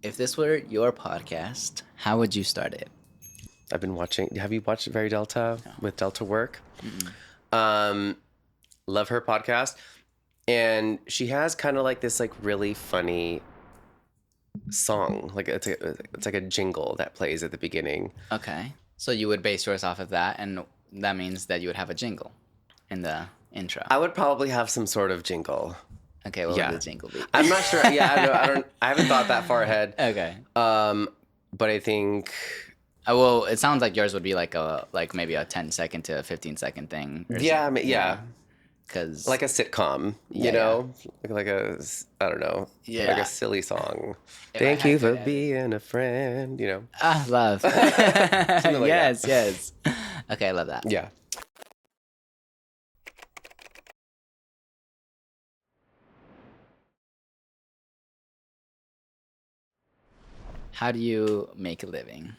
If this were your podcast, how would you start it? I've been watching. Have you watched Very Delta with Delta Work? Mm-mm. Um, love her podcast, and she has kind of like this like really funny song. Like it's like a jingle that plays at the beginning. Okay. So you would base yours off of that, and that means that you would have a jingle in the intro. I would probably have some sort of jingle. Okay, what Yeah. would the jingle be? I'm not sure. Yeah, I don't. I haven't thought that far ahead. Okay. But I think Well, it sounds like yours would be like maybe a 10-second to a 15-second thing. yeah, yeah. Because Like a sitcom, Yeah, you know, like I don't know, like Yeah. a silly song. If I Thank had you to for edit. being a friend, you know. love. like yes, that. yes. Okay, I love that. Yeah. How do you make a living?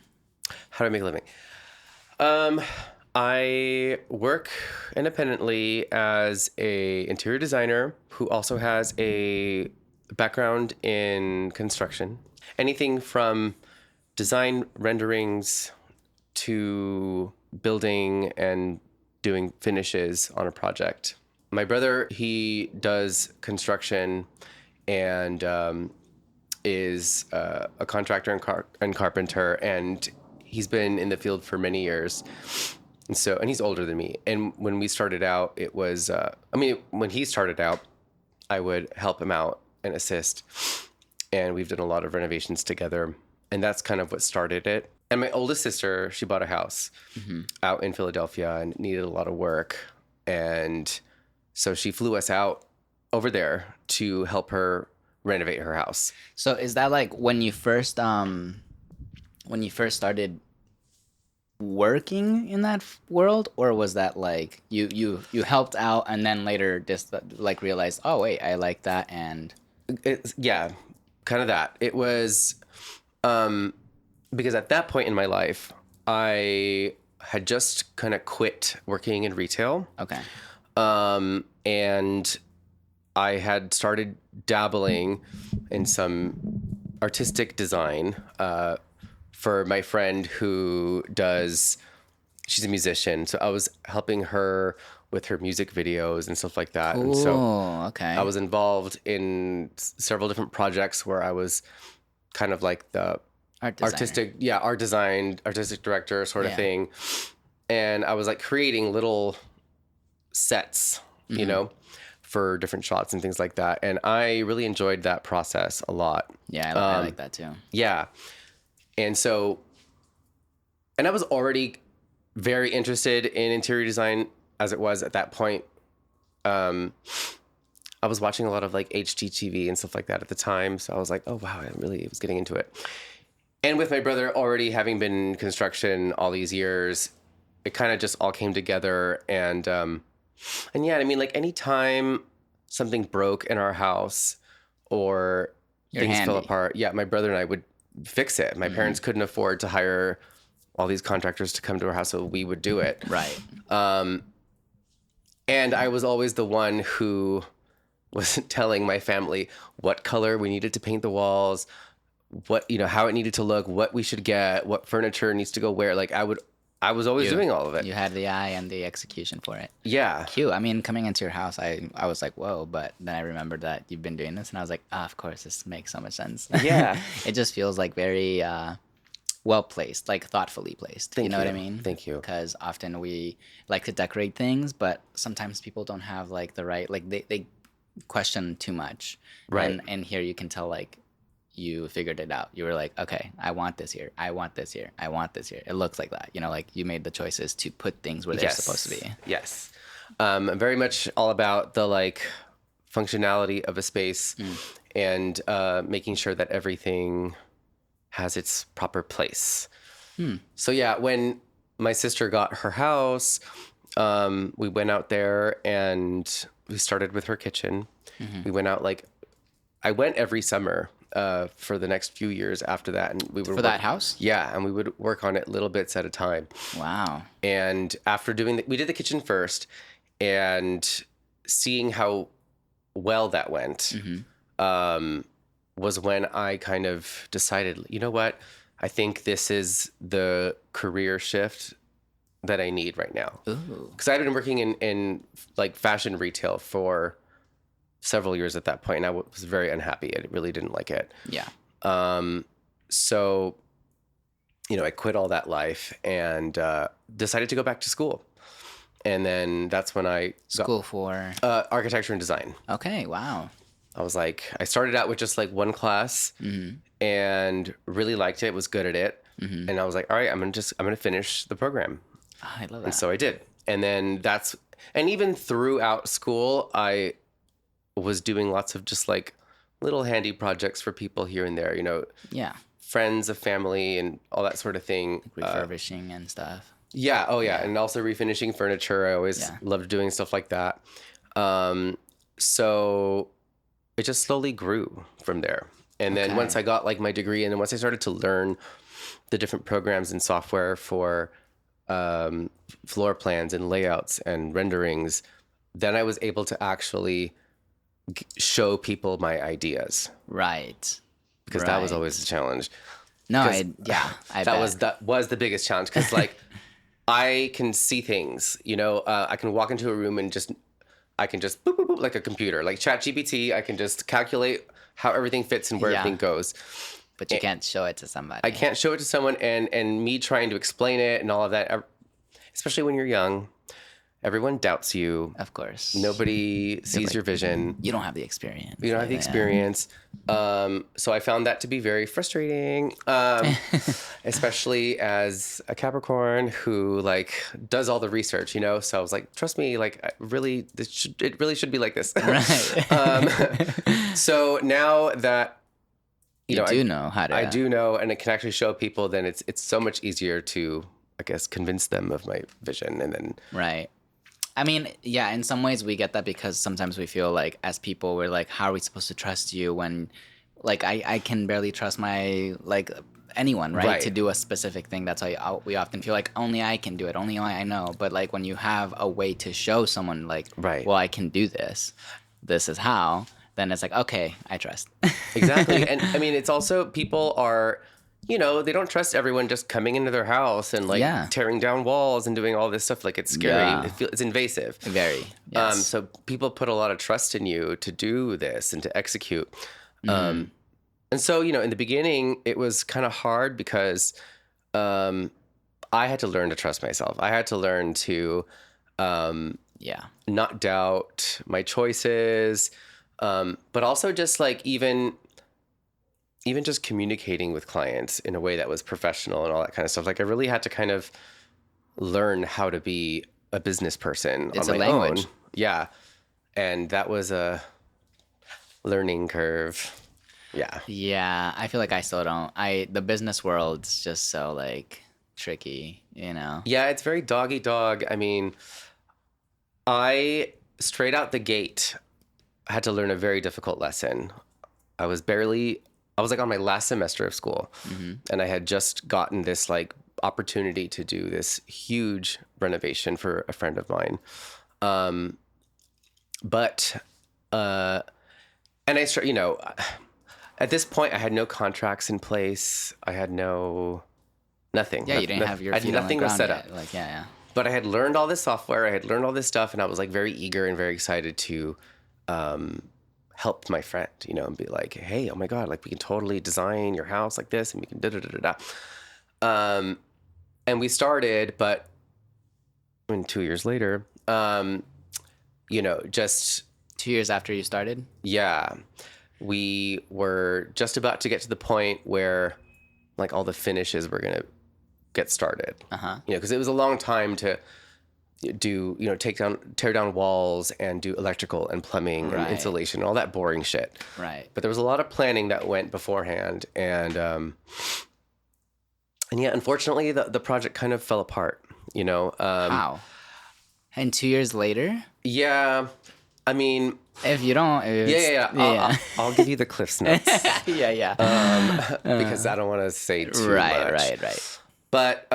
How do I make a living? I work independently as a interior designer who also has a background in construction. Anything from design renderings to building and doing finishes on a project. My brother, he does construction and is a contractor and carpenter, and he's been in the field for many years. And he's older than me. And when we started out, it was, when he started out, I would help him out and assist. And we've done a lot of renovations together. And that's kind of what started it. And my oldest sister, she bought a house out in Philadelphia and needed a lot of work. And so she flew us out over there to help her renovate her house. So is that like when you first started working in that world, or was that like you helped out and then later just like realized, oh wait, I like that? And Yeah, kind of that. It was because at that point in my life, I had just kind of quit working in retail. okay. And I had started dabbling in some artistic design for my friend who she's a musician. So I was helping her with her music videos and stuff like that. And so Okay. I was involved in several different projects where I was kind of like the art designer. artistic director sort of Yeah. thing. And I was like creating little sets, you know, for different shots and things like that. And I really enjoyed that process a lot. Yeah, I like that too. Yeah. And I was already very interested in interior design as it was at that point. I was watching a lot of like HGTV and stuff like that at the time. So I was like, oh, wow, I really was getting into it. And with my brother already having been in construction all these years, it kind of just all came together. And yeah, I mean, like anytime something broke in our house or things fell handy. apart, yeah, my brother and I would fix it. My parents couldn't afford to hire all these contractors to come to our house, so we would do it. Right. And I was always the one who was telling my family what color we needed to paint the walls, what, you know, how it needed to look, what we should get, what furniture needs to go where. Like I was always doing all of it. You had the eye and the execution for it. Yeah. Cute. I mean, coming into your house, I was like, whoa, but then I remembered that you've been doing this, and I was like, of course, this makes so much sense. Yeah. It just feels like very well placed, like thoughtfully placed. You know what I mean? Thank you. Because often we like to decorate things, but sometimes people don't have like the right, like they question too much. Right. And here you can tell like you figured it out. You were like, okay, I want this here. I want this here. I want this here. It looks like that. You know, like you made the choices to put things where they're supposed to be. Yes. I'm very much all about the like functionality of a space and making sure that everything has its proper place. So yeah, when my sister got her house, we went out there and we started with her kitchen. We went out I went every summer for the next few years after that, and we would that house? Yeah, and we would work on it little bits at a time. Wow. And after doing we did the kitchen first, and seeing how well that went, was when I kind of decided, you know what? I think this is the career shift that I need right now. Ooh. Because I'd been working in like fashion retail for several years at that point, and I was very unhappy. I really didn't like it. Yeah. So, I quit all that life and decided to go back to school. And then that's when I School for architecture and design. Okay, wow. I was like, I started out with just like one class and really liked it, was good at it. And I was like, all right, I'm gonna finish the program. Oh, I love that. And so I did. And then and even throughout school, I was doing lots of just like little handy projects for people here and there, Yeah. friends of family and all that sort of thing. Refurbishing and stuff. Yeah. Oh yeah. And also refinishing furniture. I always loved doing stuff like that. So it just slowly grew from there. And then once I got like my degree, and then once I started to learn the different programs and software for floor plans and layouts and renderings, then I was able to actually show people my ideas. Right. Because that was always a challenge. No, I bet. That was the biggest challenge. Because like I can see things, I can walk into a room and I can just boop, boop, boop, like a computer, like ChatGPT. I can just calculate how everything fits and where everything goes. But you can't show it to somebody. I can't show it to someone, and me trying to explain it and all of that, especially when you're young, everyone doubts you. Of course. Nobody sees your vision. You don't have the experience. You don't have the experience. So I found that to be very frustrating, especially as a Capricorn who like does all the research, So I was like, trust me, like it really should be like this. Right. So now that I do know how to. I do know, and it can actually show people, then it's so much easier to, I guess, convince them of my vision, and then right. I mean, yeah, in some ways we get that because sometimes we feel like as people, we're like, how are we supposed to trust you when, like, I can barely trust anyone, right? To do a specific thing. That's why we often feel like only I can do it, only I know. But like when you have a way to show someone like, well, I can do this, this is how, then it's like, okay, I trust. Exactly. And I mean, it's also, people are, they don't trust everyone just coming into their house and like tearing down walls and doing all this stuff. Like it's scary. Yeah. It's invasive. Very. Yes. So people put a lot of trust in you to do this and to execute. And so, in the beginning, it was kind of hard because I had to learn to trust myself. I had to learn to not doubt my choices, but also just like even just communicating with clients in a way that was professional and all that kind of stuff. Like I really had to kind of learn how to be a business person on my own. Yeah. And that was a learning curve. Yeah. Yeah. I feel like I still don't. The business world's just so like tricky, Yeah. It's very dog eat dog. I mean, I straight out the gate had to learn a very difficult lesson. I was like on my last semester of school, and I had just gotten this like opportunity to do this huge renovation for a friend of mine. And I start, at this point I had no contracts in place. I had nothing. Yeah, you didn't have your feet on the ground yet. Like, yeah. But I had learned all this software. I had learned all this stuff, and I was like very eager and very excited to help my friend, and be like, hey, oh my God, like we can totally design your house like this, and we can and we started, but 2 years later, just 2 years after you started? Yeah. We were just about to get to the point where like all the finishes were going to get started. Because it was a long time to do, tear down walls and do electrical and plumbing and insulation and all that boring shit. Right. But there was a lot of planning that went beforehand, and yeah, unfortunately the project kind of fell apart, How? And 2 years later? Yeah. I mean, if you don't, I'll give you the Cliff's Notes. Because I don't want to say too much. Right. But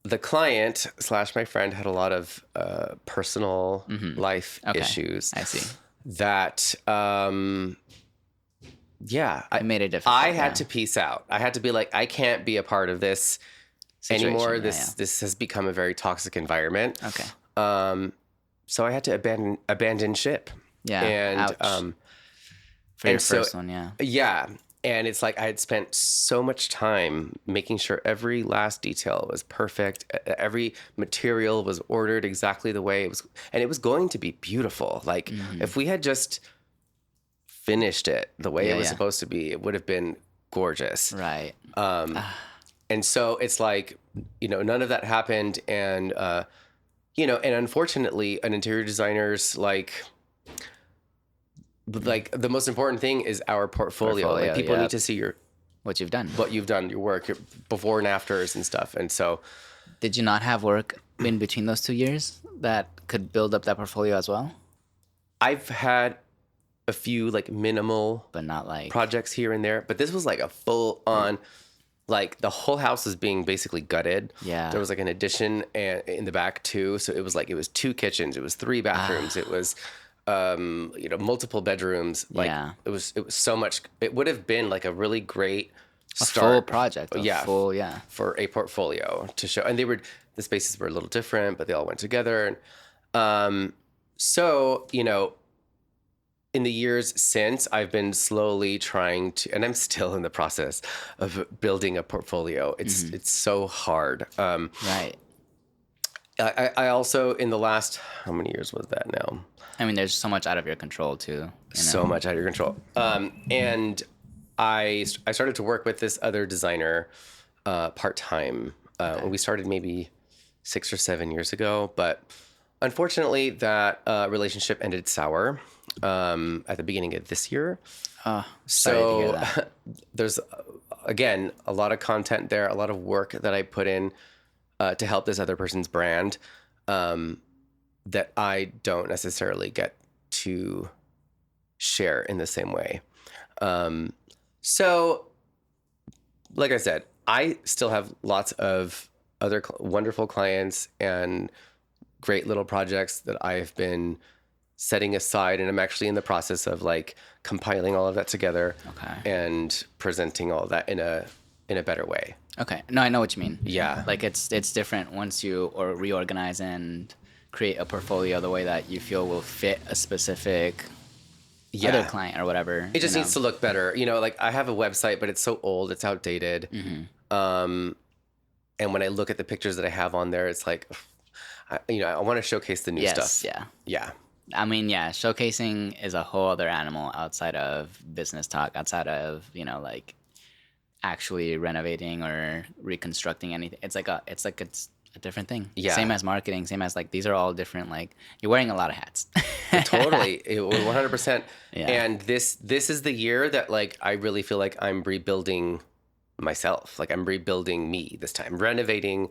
the client / my friend had a lot of personal life issues. I see. That yeah, It made it difficult. I had to peace out. I had to be like, I can't be a part of this anymore. This has become a very toxic environment. Okay. So I had to abandon ship. Yeah. And Ouch. For your first one, yeah. Yeah. And it's like I had spent so much time making sure every last detail was perfect. Every material was ordered exactly the way it was. And it was going to be beautiful. Like if we had just finished it the way it was supposed to be, it would have been gorgeous. Right. And so it's like, none of that happened. And, and unfortunately, an interior designer's like the most important thing is our portfolio. Like people need to see what you've done, your work, your before and afters and stuff. And so, did you not have work in between those 2 years that could build up that portfolio as well? I've had a few like minimal, but not like projects here and there. But this was like a full on, like the whole house was being basically gutted. Yeah, there was like an addition in the back too. So it was 2 kitchens, it was 3 bathrooms, it was multiple bedrooms. Like it was so much. It would have been like a really great full project. For a portfolio to show. And the spaces were a little different, but they all went together. And so, in the years since, I've been slowly trying to, and I'm still in the process of building a portfolio. It's so hard. Right. I also, in the last, how many years was that now? I mean, there's so much out of your control too. So much out of your control. And I started to work with this other designer part-time. We started maybe 6 or 7 years ago, but unfortunately that relationship ended sour at the beginning of this year. Sorry to hear that. There's, again, a lot of content there, a lot of work that I put in to help this other person's brand that I don't necessarily get to share in the same way. So, like I said, I still have lots of other wonderful clients and great little projects that I've been setting aside, and I'm actually in the process of like compiling all of that together and presenting all of that in a better way. Okay. No, I know what you mean. Yeah. Like it's different once you reorganize and create a portfolio the way that you feel will fit a specific other client or whatever. It just needs to look better. Like I have a website, but it's so old, it's outdated. And when I look at the pictures that I have on there, it's like, I want to showcase the new stuff. Yeah. Yeah. I mean, showcasing is a whole other animal outside of business talk, outside of, like actually renovating or reconstructing anything. It's a different thing. Yeah. Same as marketing, same as like, these are all different, like you're wearing a lot of hats. Totally. 100%. Yeah. And this is the year that like, I really feel like I'm rebuilding myself. Like I'm rebuilding me this time, renovating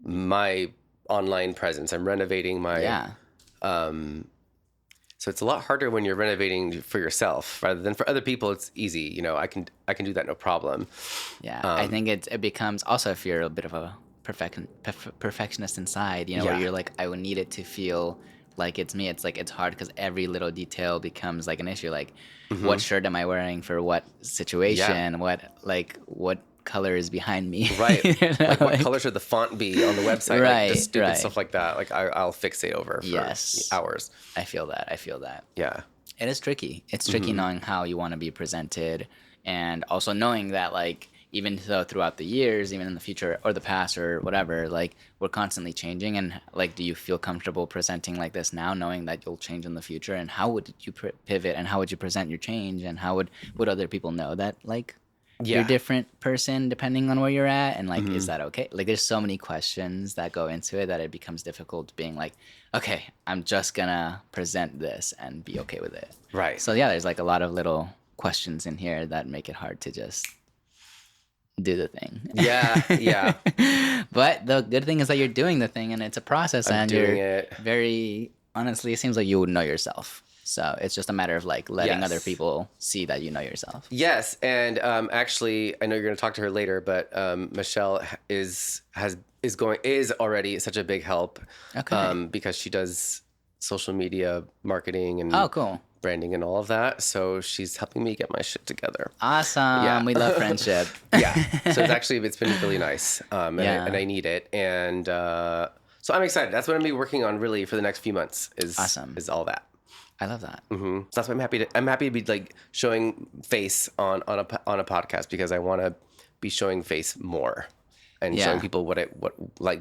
my online presence. I'm renovating my, so it's a lot harder when you're renovating for yourself rather than for other people. It's easy. I can do that. No problem. Yeah. I think it becomes also, if you're a bit of a perfectionist inside, where you're like, I would need it to feel like it's me. It's like, it's hard because every little detail becomes like an issue. Like what shirt am I wearing for what situation? What color is behind me? Right. Like what color should the font be on the website? Right. Like just stupid stuff like that. Like I'll fixate over for hours. I feel that. Yeah. It is tricky. It's tricky knowing how you want to be presented, and also knowing that like, even though throughout the years, even in the future or the past or whatever, like we're constantly changing. And like, do you feel comfortable presenting like this now, knowing that you'll change in the future? And how would you pivot, and how would you present your change? And how would other people know that like you're a different person depending on where you're at? And like, is that okay? Like there's so many questions that go into it that it becomes difficult being like, okay, I'm just gonna present this and be okay with it. Right. So yeah, there's like a lot of little questions in here that make it hard to just do the thing. Yeah. But the good thing is that you're doing the thing, and it's a process, I'm and doing you're it. very honestly, it seems like you would know yourself. So it's just a matter of like letting other people see that you know yourself. Yes, and actually, I know you're going to talk to her later, but Michelle is already such a big help. Okay. Because she does social media marketing and oh, cool. branding and all of that. So she's helping me get my shit together. Awesome. Yeah. We love friendship. Yeah. So it's been really nice. Yeah. And I need it. And so I'm excited. That's what I'm going to be working on really for the next few months is all that. I love that. Mm-hmm. So that's why I'm happy to be like showing face on a podcast, because I want to be showing face more and showing people what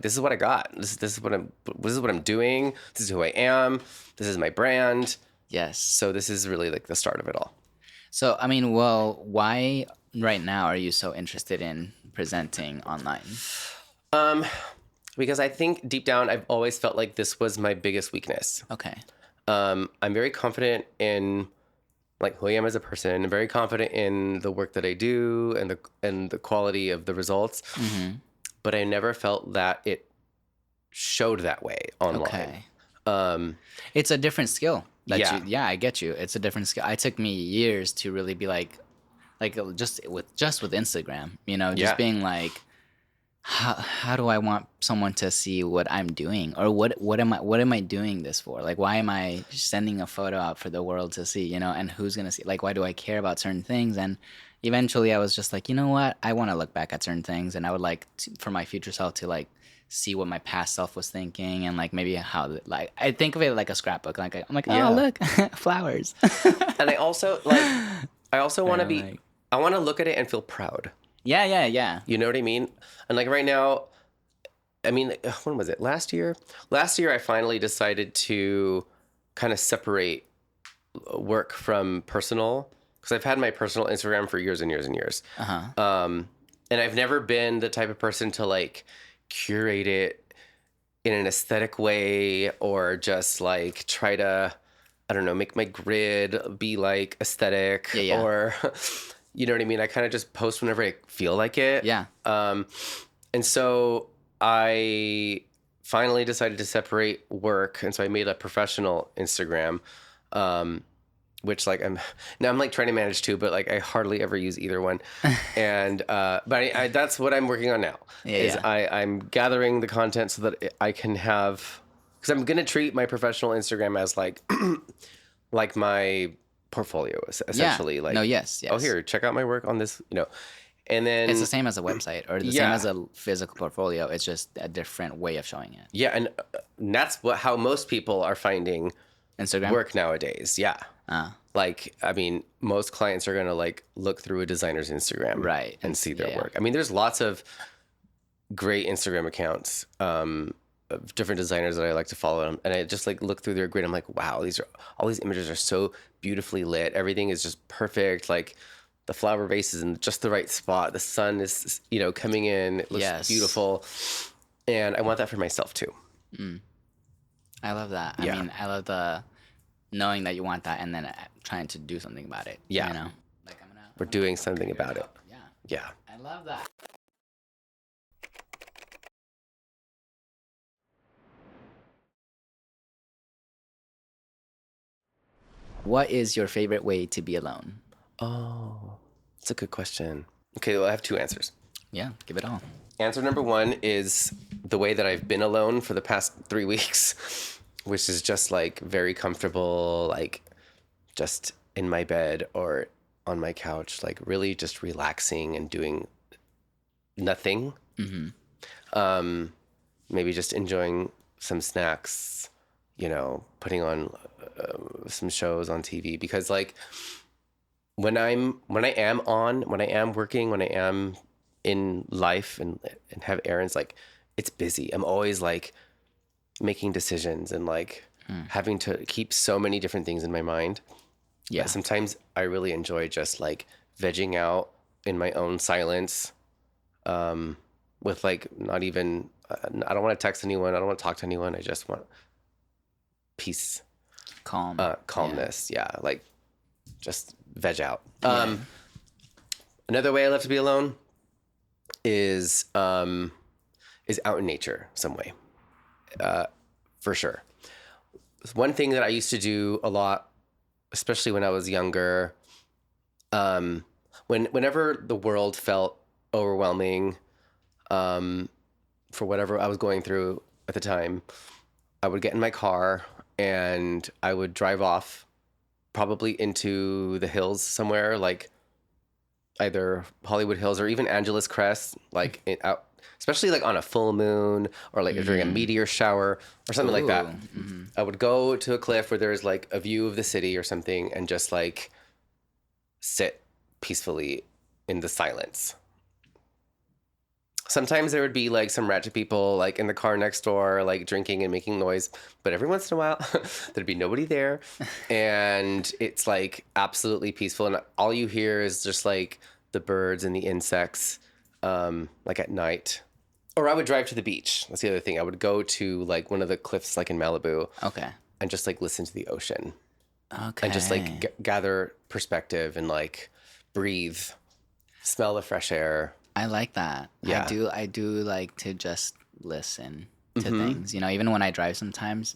this is what I got. This is what I'm doing. This is who I am. This is my brand. Yes. So this is really like the start of it all. So, I mean, well, why right now are you so interested in presenting online? Because I think deep down, I've always felt like this was my biggest weakness. Okay. I'm very confident in like who I am as a person. I'm very confident in the work that I do and the quality of the results. Mm-hmm. But I never felt that it showed that way online. Okay. It's a different skill. Yeah. I get you. It's a different skill. It took me years to really be like just with Instagram, just being like, how do I want someone to see what I'm doing, or what am I doing this for? Like, why am I sending a photo out for the world to see, and who's going to see? Like, why do I care about certain things? And eventually I was just like, you know what? I want to look back at certain things, and I would like for my future self to like see what my past self was thinking, and like maybe how, like, I think of it like a scrapbook. Like I'm like, oh, look, flowers. And I also want to be, I want to look at it and feel proud. Yeah. You know what I mean? And like right now, I mean, when was it? Last year? Last year, I finally decided to kind of separate work from personal, because I've had my personal Instagram for years and years and years. Uh-huh. And I've never been the type of person to like curate it in an aesthetic way, or just like try to, I don't know, make my grid be like aesthetic or... You know what I mean? I kind of just post whenever I feel like it. Yeah. And so I finally decided to separate work. And so I made a professional Instagram, which like I'm like trying to manage two, but like I hardly ever use either one. And, but I that's what I'm working on now I'm gathering the content so that I can have, because I'm going to treat my professional Instagram as like, like my portfolio essentially. Like, yes. Oh, here, check out my work on this, and then it's the same as a website or the same as a physical portfolio. It's just a different way of showing it. Yeah. And that's how most people are finding Instagram work nowadays. Yeah. Like, I mean, most clients are going to like look through a designer's Instagram and see their work. I mean, there's lots of great Instagram accounts, of different designers that I like to follow, and I just like look through their grid. I'm like, wow, all these images are so beautifully lit. Everything is just perfect. Like the flower vase is in just the right spot. The sun is, coming in. It looks beautiful, and I want that for myself too. I love that. I mean, I love the knowing that you want that, and then trying to do something about it. Yeah, like we're doing something about it. Yeah. I love that. What is your favorite way to be alone? Oh, that's a good question. Okay, well, I have two answers. Yeah, give it all. Answer number one is the way that I've been alone for the past 3 weeks, which is just like very comfortable, like just in my bed or on my couch, like really just relaxing and doing nothing. Mm-hmm. Maybe just enjoying some snacks, putting on some shows on TV, because like when I am working, when I am in life and have errands, like it's busy. I'm always like making decisions and like having to keep so many different things in my mind. Yeah. Sometimes I really enjoy just like vegging out in my own silence, with like not even, I don't want to text anyone. I don't want to talk to anyone. I just want peace. Calmness. Yeah. Like just veg out. Another way I love to be alone is out in nature some way. For sure. One thing that I used to do a lot, especially when I was younger, whenever the world felt overwhelming, for whatever I was going through at the time, I would get in my car and I would drive off probably into the hills somewhere, like either Hollywood Hills or even Angeles Crest, like out, especially like on a full moon or like during a meteor shower or something like that. Mm-hmm. I would go to a cliff where there's like a view of the city or something and just like sit peacefully in the silence. Sometimes there would be like some ratchet people like in the car next door, like drinking and making noise. But every once in a while, there'd be nobody there. And it's like absolutely peaceful. And all you hear is just like the birds and the insects, like at night. Or I would drive to the beach. That's the other thing. I would go to like one of the cliffs, like in Malibu. Okay. And just like listen to the ocean. Okay. And just like gather perspective and like breathe, smell the fresh air. I like that. Yeah. I do like to just listen to things. You know, even when I drive sometimes,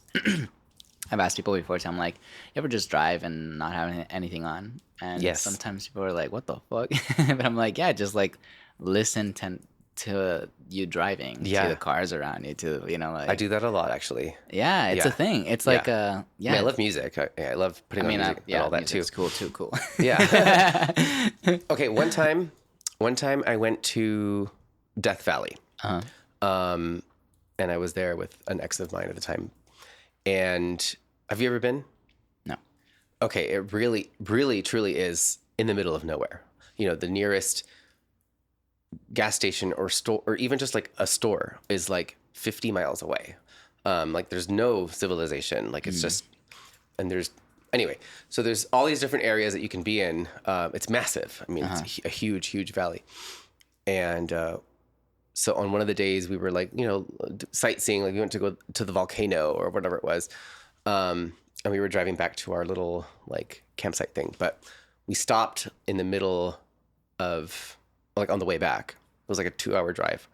I've asked people before, I'm like, you ever just drive and not have anything on? And Yes. sometimes people are like, what the fuck? But I'm like, yeah, just like listen to you driving, to the cars around you, to, you know, like. I do that a lot, actually. Yeah, it's a thing. It's like I mean, I love music. I love putting on music and all that too. It's cool, too cool. Yeah. Okay, one time I went to Death Valley. And I was there with an ex of mine at the time. And have you ever been? No. Okay, it really, really, truly is in the middle of nowhere. You know, the nearest gas station or store, or even just like a store, is like 50 miles away. Like there's no civilization. Like it's just, and anyway, so there's all these different areas that you can be in. It's massive. I mean, it's a huge, huge valley. And so on one of the days we were like, you know, sightseeing, like we went to go to the volcano or whatever it was. And we were driving back to our little like campsite thing, but we stopped in the middle of, like on the way back. It was like a 2-hour drive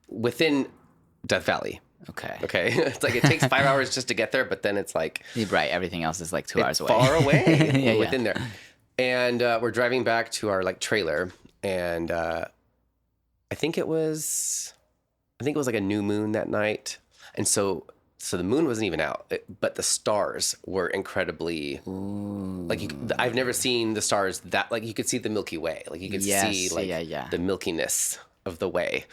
within Death Valley. Okay. It's like it takes 5 hours just to get there, but then it's like Right. Everything else is like 2 hours away. Far away within there. And we're driving back to our like trailer, and I think it was like a new moon that night, and so the moon wasn't even out, but the stars were incredibly like I've never seen the stars that, like you could see the Milky Way, like you could see like the milkiness of the way.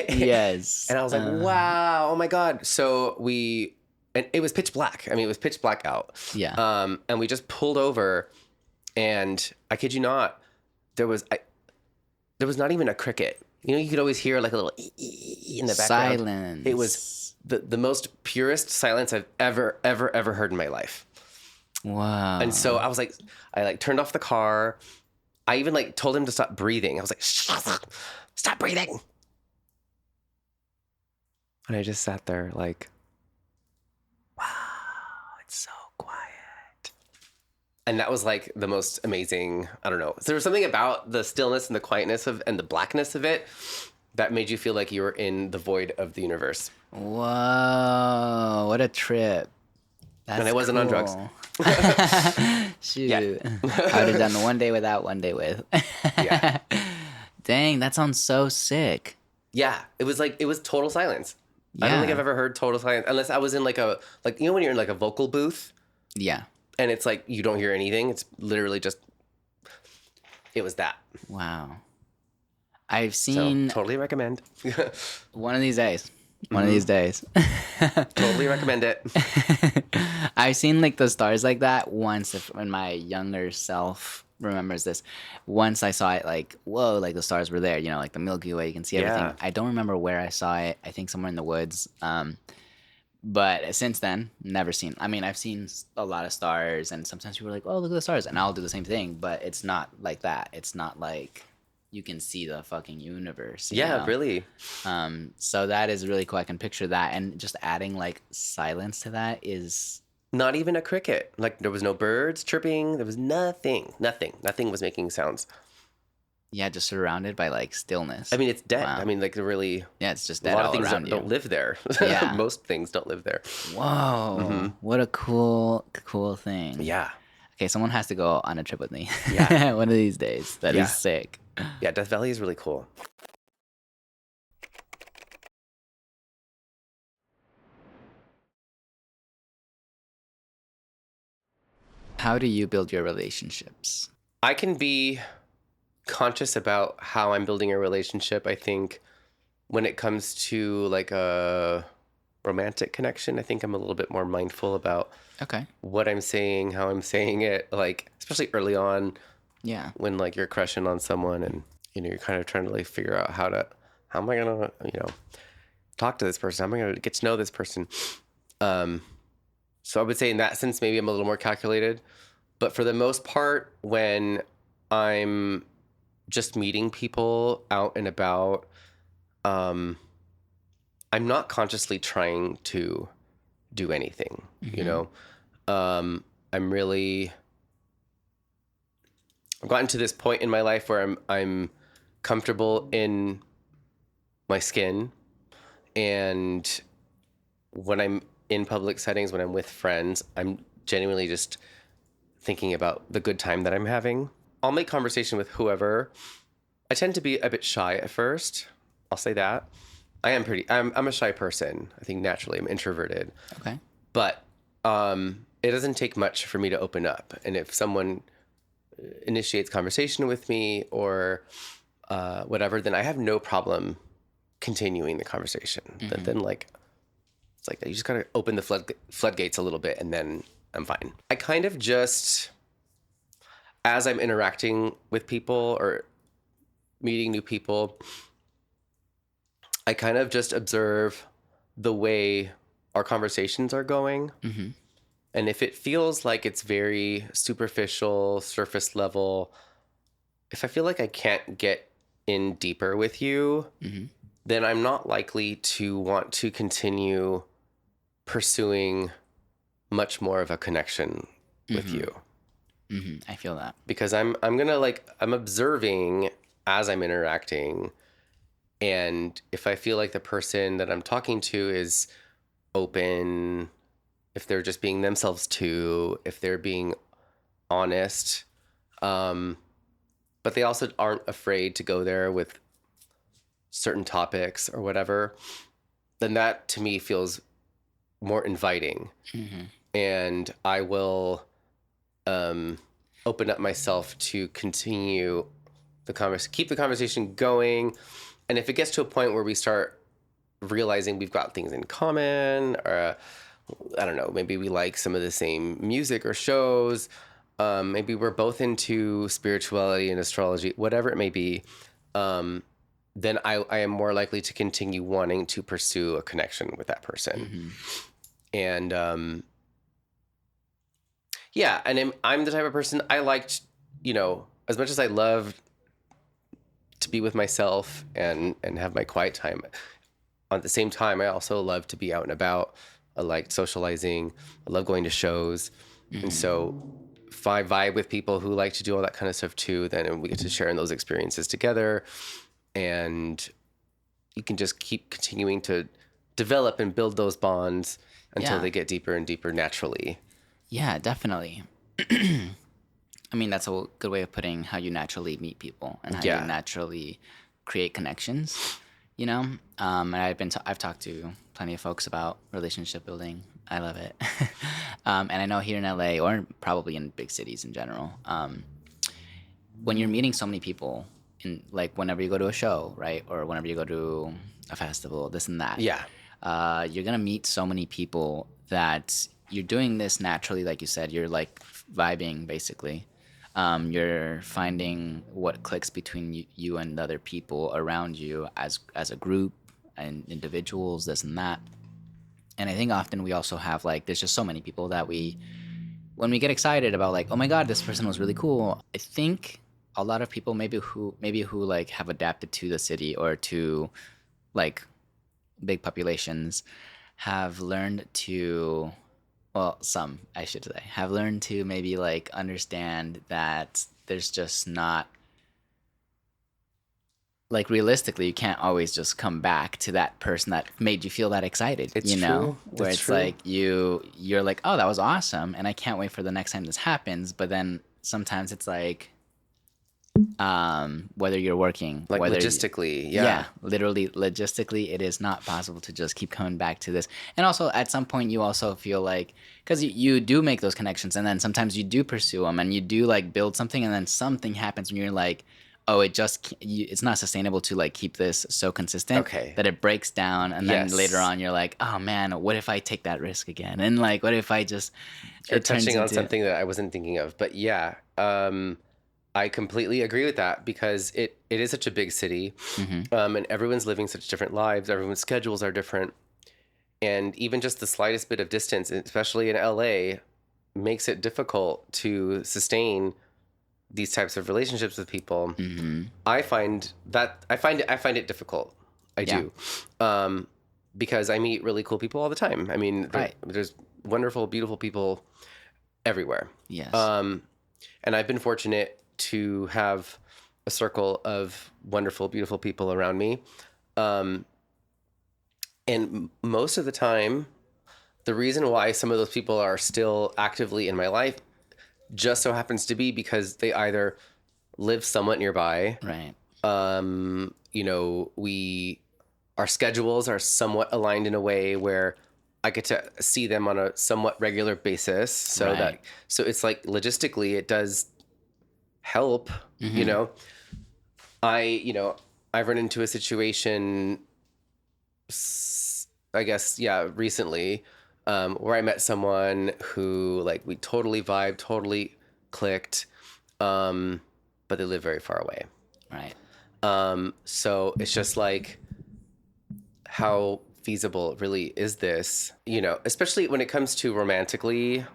Yes. And I was like, wow, oh my God. So and it was pitch black. I mean, it was pitch black out. Yeah. And we just pulled over, and I kid you not, there was not even a cricket. You know, you could always hear like a little in the background. Silence. It was the most purest silence I've ever heard in my life. Wow. And so I was like, I like turned off the car. I even like told him to stop breathing. I was like, stop breathing. And I just sat there like, wow, it's so quiet. And that was like the most amazing, I don't know. There was something about the stillness and the quietness and the blackness of it that made you feel like you were in the void of the universe. Whoa, what a trip. That's and I wasn't on drugs. Shoot. Yeah. I would have done the one day without, one day with. Yeah. Dang, that sounds so sick. Yeah. It was total silence. Yeah. I don't think I've ever heard total silence unless I was in like you know when you're in like a vocal booth? Yeah. And it's like you don't hear anything. It's literally just, it was that. Wow. I've seen. So, totally recommend. One of these days. One of these days. Totally recommend it. I've seen like the stars like that once when my younger self remembers this. Once I saw it like, whoa, like the stars were there, you know, like the Milky Way, you can see everything. I don't remember where I saw it. I think somewhere in the woods. But since then, never seen. I mean, I've seen a lot of stars, and sometimes people are like, oh, look at the stars. And I'll do the same thing, but it's not like that. It's not like you can see the fucking universe. You know? Really. So that is really cool. I can picture that. And just adding like silence to that is... Not even a cricket. Like there was no birds chirping. There was nothing. Nothing was making sounds. Yeah, just surrounded by like stillness. I mean, it's dead. Wow. I mean, like really... Yeah, it's just dead. A lot all of things around don't live there. Yeah. Most things don't live there. Whoa. What a cool thing. Yeah. Okay, someone has to go on a trip with me. Yeah. One of these days. That is sick. Yeah, Death Valley is really cool. How do you build your relationships? I can be conscious about how I'm building a relationship. I think when it comes to like a romantic connection, I think I'm a little bit more mindful about Okay. what I'm saying, how I'm saying it, like especially early on Yeah. when like you're crushing on someone and you're kind of trying to like figure out how am I gonna talk to this person? How am I gonna get to know this person? So I would say in that sense maybe I'm a little more calculated, but for the most part when I'm just meeting people out and about, I'm not consciously trying to do anything, I'm really, I've gotten to this point in my life where I'm comfortable in my skin, and when I'm in public settings, when I'm with friends, I'm genuinely just thinking about the good time that I'm having. I'll make conversation with whoever. I tend to be a bit shy at first. I'll say that. I'm a shy person. I think naturally I'm introverted. Okay. But it doesn't take much for me to open up. And if someone initiates conversation with me or whatever, then I have no problem continuing the conversation. Mm-hmm. Then like, it's like you just gotta open the floodgates a little bit and then I'm fine. I kind of just, as I'm interacting with people or meeting new people, I kind of just observe the way our conversations are going. Mm-hmm. And if it feels like it's very superficial, surface level, if I feel like I can't get in deeper with you, Mm-hmm. then I'm not likely to want to continue pursuing much more of a connection with you. Mm-hmm. I feel that. Because I'm observing as I'm interacting, and if I feel like the person that I'm talking to is open, if they're just being themselves too, if they're being honest, but they also aren't afraid to go there with certain topics or whatever, then that to me feels more inviting. Mm-hmm. And I will open up myself to continue keep the conversation going. And if it gets to a point where we start realizing we've got things in common, or I don't know, maybe we like some of the same music or shows, maybe we're both into spirituality and astrology, whatever it may be, then I am more likely to continue wanting to pursue a connection with that person. Mm-hmm. And yeah, and I'm the type of person I liked, as much as I love to be with myself and have my quiet time, at the same time, I also love to be out and about. I like socializing. I love going to shows. Mm-hmm. And so if I vibe with people who like to do all that kind of stuff too, then we get to share in those experiences together. And you can just keep continuing to develop and build those bonds until they get deeper and deeper naturally. Yeah, definitely. I mean, that's a good way of putting how you naturally meet people and how you naturally create connections, And I've talked to plenty of folks about relationship building. I love it. And I know here in LA, or probably in big cities in general, when you're meeting so many people, whenever you go to a show, right? Or whenever you go to a festival, this and that. Yeah. You're going to meet so many people that you're doing this naturally, like you said. You're like vibing, basically. You're finding what clicks between you and the other people around you as a group and individuals, this and that. And I think often we also have there's just so many people that when we get excited about oh my God, this person was really cool. I think a lot of people maybe who have adapted to the city or to big populations have learned to, well, some, I should say, have learned to maybe understand that there's just not, realistically, you can't always just come back to that person that made you feel that excited. It's true. Where it's true. You're like, oh, that was awesome, and I can't wait for the next time this happens. But then sometimes it's whether you're working, Like whether logistically, yeah, literally logistically, it is not possible to just keep coming back to this. And also, at some point, you also feel like because you do make those connections, and then sometimes you do pursue them, and you do like build something, and then something happens, and you're like, oh, it's not sustainable to like keep this so consistent Okay. that it breaks down, and then Yes. later on, you're like, oh man, what if I take that risk again? And like, what if I just You're it turns touching on into something that I wasn't thinking of, but yeah, I completely agree with that because it is such a big city, and everyone's living such different lives. Everyone's schedules are different, and even just the slightest bit of distance, especially in LA, makes it difficult to sustain these types of relationships with people. I find it difficult. I do, because I meet really cool people all the time. I mean, there's wonderful, beautiful people everywhere. yes, And I've been fortunate to have a circle of wonderful, beautiful people around me. And most of the time, the reason why some of those people are still actively in my life just so happens to be because they either live somewhat nearby. right, You know, our schedules are somewhat aligned in a way where I get to see them on a somewhat regular basis. So Right. so it's like logistically it does help, you know. I've run into a situation, I guess, recently, where I met someone who like we totally vibed, totally clicked, but they live very far away. right. So it's just like, how feasible really is this? You know, especially when it comes to romantically,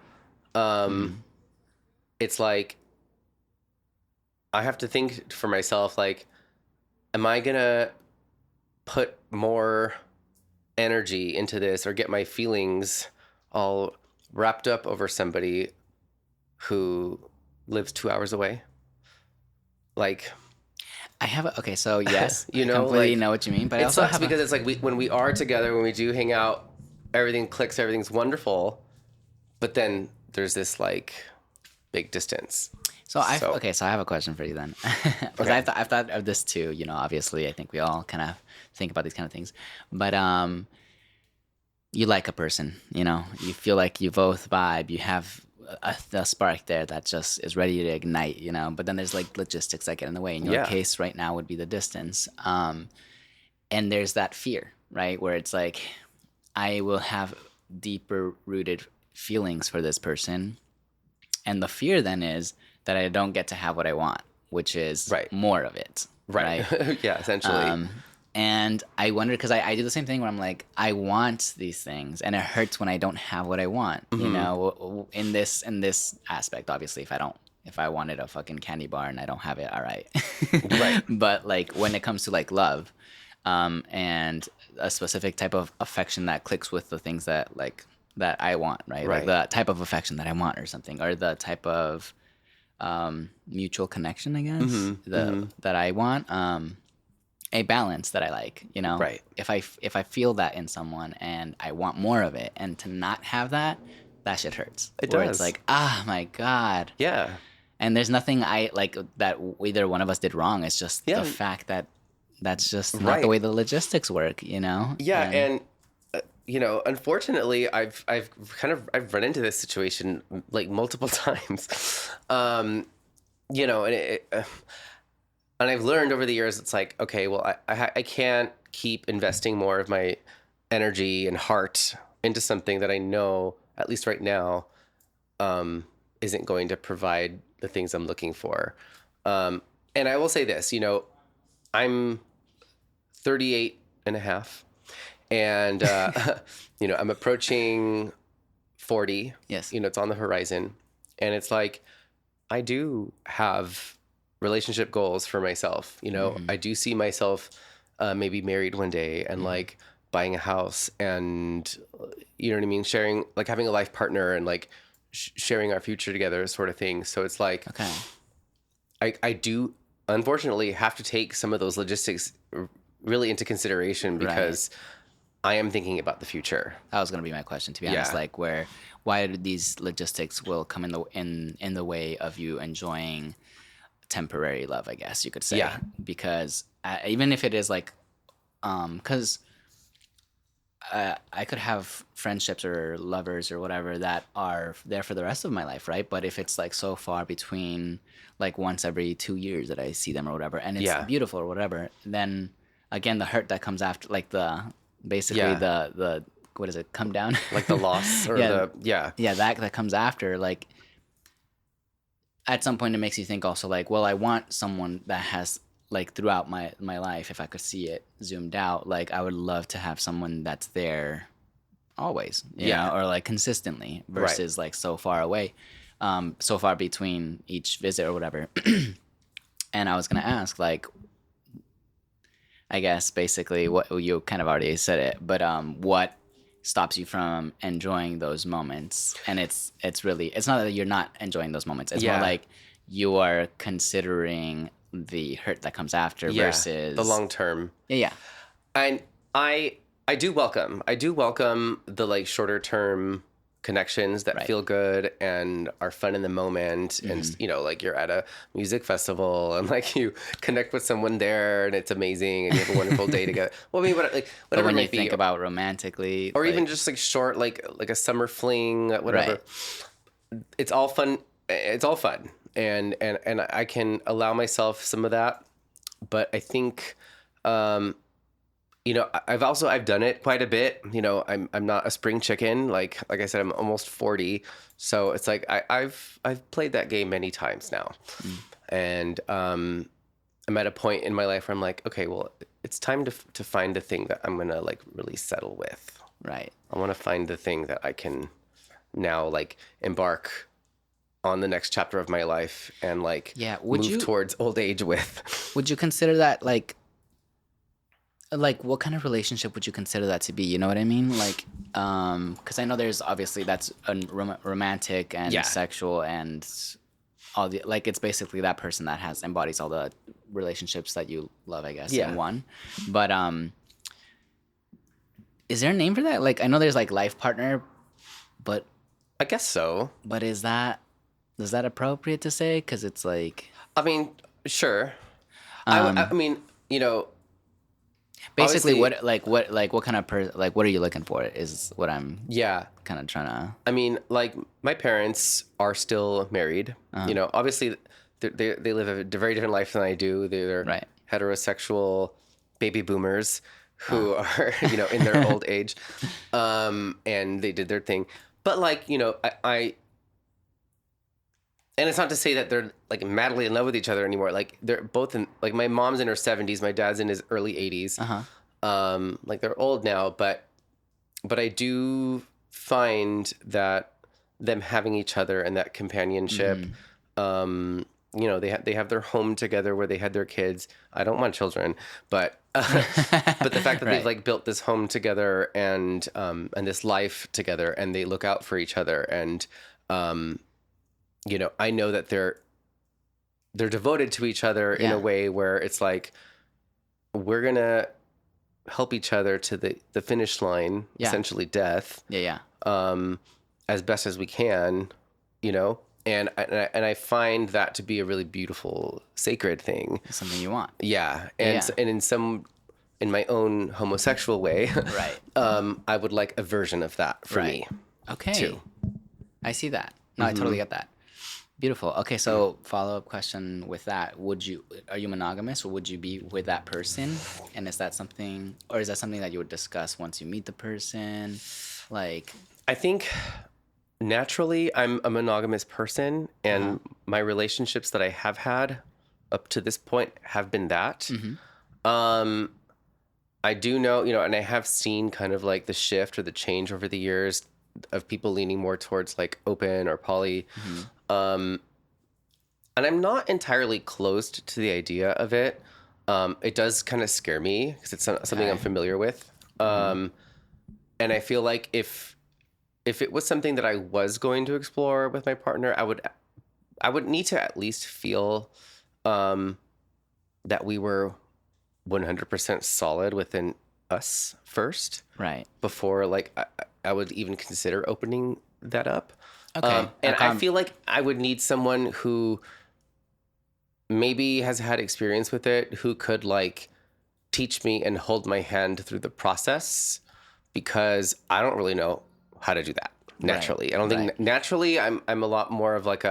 it's like, I have to think for myself, like, am I gonna put more energy into this or get my feelings all wrapped up over somebody who lives 2 hours away? Like, Okay, so yes, you know, I completely like, know what you mean, but I it also sucks have because it's like when we are together, when we do hang out, everything clicks, everything's wonderful, but then there's this like big distance. so I have a question for you then, because Okay. I've thought of this too. You know, obviously, I think we all kind of think about these kind of things, but you like a person, you know, you feel like you both vibe, you have a spark there that just is ready to ignite, you know. But then there's like logistics that get in the way. In your Yeah. case, right now would be the distance, and there's that fear, right, where it's like I will have deeper rooted feelings for this person, and the fear then is that I don't get to have what I want, which is Right. more of it, Right. Yeah, essentially. and I wonder because I do the same thing where I'm like, I want these things, and it hurts when I don't have what I want. You know, in this aspect, obviously, if I wanted a fucking candy bar and I don't have it, all right. Right. But like when it comes to like love, and a specific type of affection that clicks with the things that I want, right? Like Right. the type of affection that I want or something, or the type of mutual connection, I guess, that I want. A balance that I like, you know. Right. If I feel that in someone and I want more of it, and to not have that shit hurts. It Where does. It's like, ah, my god. Yeah. And there's nothing I like that either one of us did wrong. It's just Yeah. the fact that that's just not Right. the way the logistics work, you know. Yeah, and you know, unfortunately, I've run into this situation like multiple times. You know, and I've learned over the years, it's like, okay, well, I can't keep investing more of my energy and heart into something that I know, at least right now, isn't going to provide the things I'm looking for. And I will say this, you know, I'm 38 and a half, and, you know, I'm approaching 40. Yes. You know, it's on the horizon. And it's like, I do have relationship goals for myself. You know, I do see myself maybe married one day and like buying a house and, you know what I mean? Sharing, like having a life partner and like sharing our future together sort of thing. So it's like, Okay. I do unfortunately have to take some of those logistics really into consideration because I am thinking about the future. That was gonna be my question, to be honest. Yeah. Like, why do these logistics will come in the way of you enjoying temporary love, I guess you could say. Yeah. Because even if it is like, because I could have friendships or lovers or whatever that are there for the rest of my life, right? But if it's like so far between, like once every 2 years that I see them or whatever, and it's Yeah. beautiful or whatever, then again the hurt that comes after, like basically Yeah. the what is it, come down, Like the loss or that comes after, like at some point it makes you think also like, well, I want someone that has like throughout my life, if I could see it zoomed out, like I would love to have someone that's there always, you know, or like consistently versus like so far away, so far between each visit or whatever. And I was gonna ask, like, I guess basically what you kind of already said it, but what stops you from enjoying those moments? And it's really, it's not that you're not enjoying those moments. It's more like you are considering the hurt that comes after versus the long term. Yeah. And I do welcome the like shorter term connections that feel good and are fun in the moment. And you know, like you're at a music festival and like you connect with someone there and it's amazing and you have a wonderful day together. Well, I mean, whatever But when it you might be, think about romantically, or like, even just like short, like a summer fling, whatever. It's all fun. It's all fun. And I can allow myself some of that, but I think, you know, I've done it quite a bit. You know, I'm not a spring chicken. Like I said, I'm almost 40, so it's like I've played that game many times now, and I'm at a point in my life where I'm like, okay, well, it's time to find the thing that I'm gonna like really settle with. Right. I want to find the thing that I can now like embark on the next chapter of my life and like move towards old age with. Would you consider that like what kind of relationship would you consider that to be? You know what I mean? Like, because I know there's obviously that's a romantic and sexual and all the, like, it's basically that person that embodies all the relationships that you love, I guess, in one. But is there a name for that? Like, I know there's like life partner, but I guess so. But is that appropriate to say? Because it's like, I mean, sure. I mean, you know. Basically, what kind of what are you looking for is what I'm kind of trying to. I mean, like my parents are still married. You know, obviously they live a very different life than I do. They're heterosexual baby boomers who are, you know, in their old age, and they did their thing. But like, you know, I and it's not to say that they're like madly in love with each other anymore. Like they're both in, like my mom's in her 70s, my dad's in his early 80s. Like they're old now, but I do find that them having each other and that companionship, you know, they have their home together where they had their kids. I don't want children, but but the fact that they've like built this home together and this life together and they look out for each other and you know, I know that they're devoted to each other in a way where it's like we're gonna help each other to the finish line, essentially death. As best as we can, you know, and I find that to be a really beautiful, sacred thing. It's something you want. And in my own homosexual way, I would like a version of that for me. Okay. Too. I see that. No, I totally get that. Beautiful. Okay, so follow-up question with that. Are you monogamous or would you be with that person? And is that something that you would discuss once you meet the person? Like, I think naturally I'm a monogamous person and my relationships that I have had up to this point have been that. I do know, you know, and I have seen kind of like the shift or the change over the years of people leaning more towards like open or poly. And I'm not entirely closed to the idea of it. It does kind of scare me because it's something I'm familiar with. And I feel like if it was something that I was going to explore with my partner, I would need to at least feel that we were 100% solid within us first. Right. Before like I would even consider opening that up. Okay. And I feel like I would need someone who maybe has had experience with it, who could like teach me and hold my hand through the process, because I don't really know how to do that naturally. Right. I don't think naturally I'm a lot more of like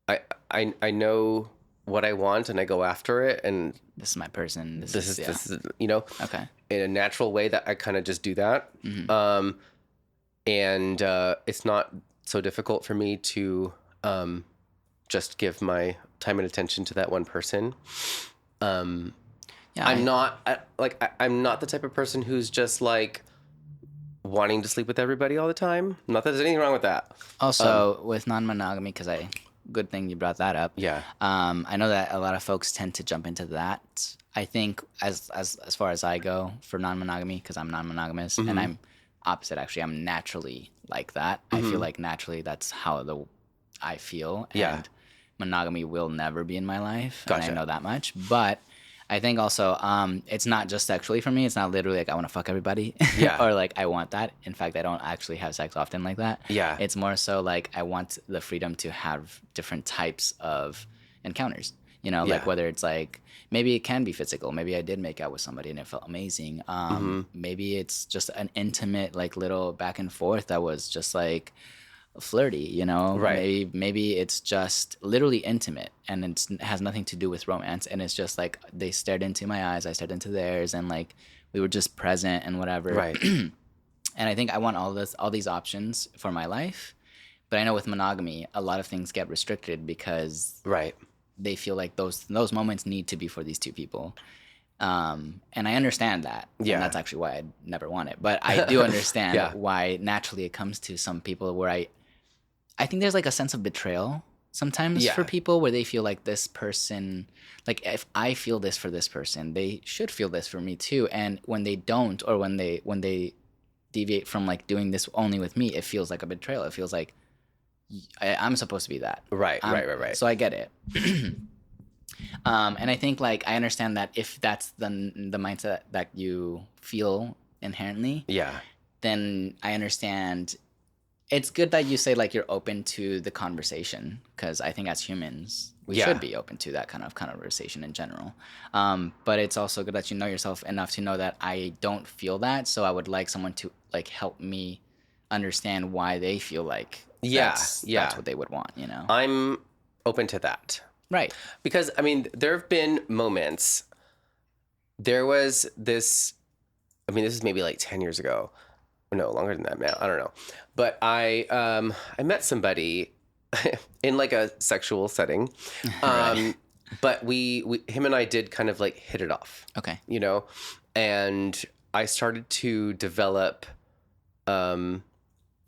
I know what I want and I go after it, and This is my person. this is you know, Okay. in a natural way that I kind of just do that. And it's not so difficult for me to just give my time and attention to that one person. Yeah, I'm not the type of person who's just like wanting to sleep with everybody all the time. Not that there's anything wrong with that. Also, with non-monogamy, good thing you brought that up. Yeah. I know that a lot of folks tend to jump into that. I think as far as I go for non-monogamy, because I'm non-monogamous, and I'm opposite actually. I'm naturally like that. I feel like naturally that's how I feel. Yeah. And monogamy will never be in my life. Gotcha. And I know that much. But I think also it's not just sexually for me. It's not literally like I want to fuck everybody. Yeah. Or like I want that. In fact, I don't actually have sex often like that. Yeah. It's more so like I want the freedom to have different types of encounters. You know, like whether it's like maybe it can be physical. Maybe I did make out with somebody and it felt amazing. Maybe it's just an intimate like little back and forth that was just like flirty, you know. Right. Maybe it's just literally intimate and it has nothing to do with romance, and it's just like they stared into my eyes, I stared into theirs, and like we were just present and whatever. Right. And I think I want all these options for my life, but I know with monogamy a lot of things get restricted because they feel like those moments need to be for these two people. And I understand that. Yeah. And that's actually why I never want it. But I do understand why naturally it comes to some people where I think there's like a sense of betrayal sometimes for people where they feel like this person, like if I feel this for this person, they should feel this for me too. And when they don't, or when they deviate from like doing this only with me, it feels like a betrayal. It feels like I'm supposed to be that. Right. So I get it. And I think like I understand that if that's the mindset that you feel inherently, then I understand. It's good that you say like you're open to the conversation, because I think as humans we should be open to that kind of conversation in general. But it's also good that you know yourself enough to know that I don't feel that, so I would like someone to like help me understand why they feel like that's what they would want, you know. I'm open to that. Right. Because I mean, there have been moments. There was this, I mean, this is maybe like 10 years ago. No, longer than that, man. I don't know. But I met somebody in like a sexual setting. But him and I did kind of like hit it off. Okay. You know, and I started to develop, you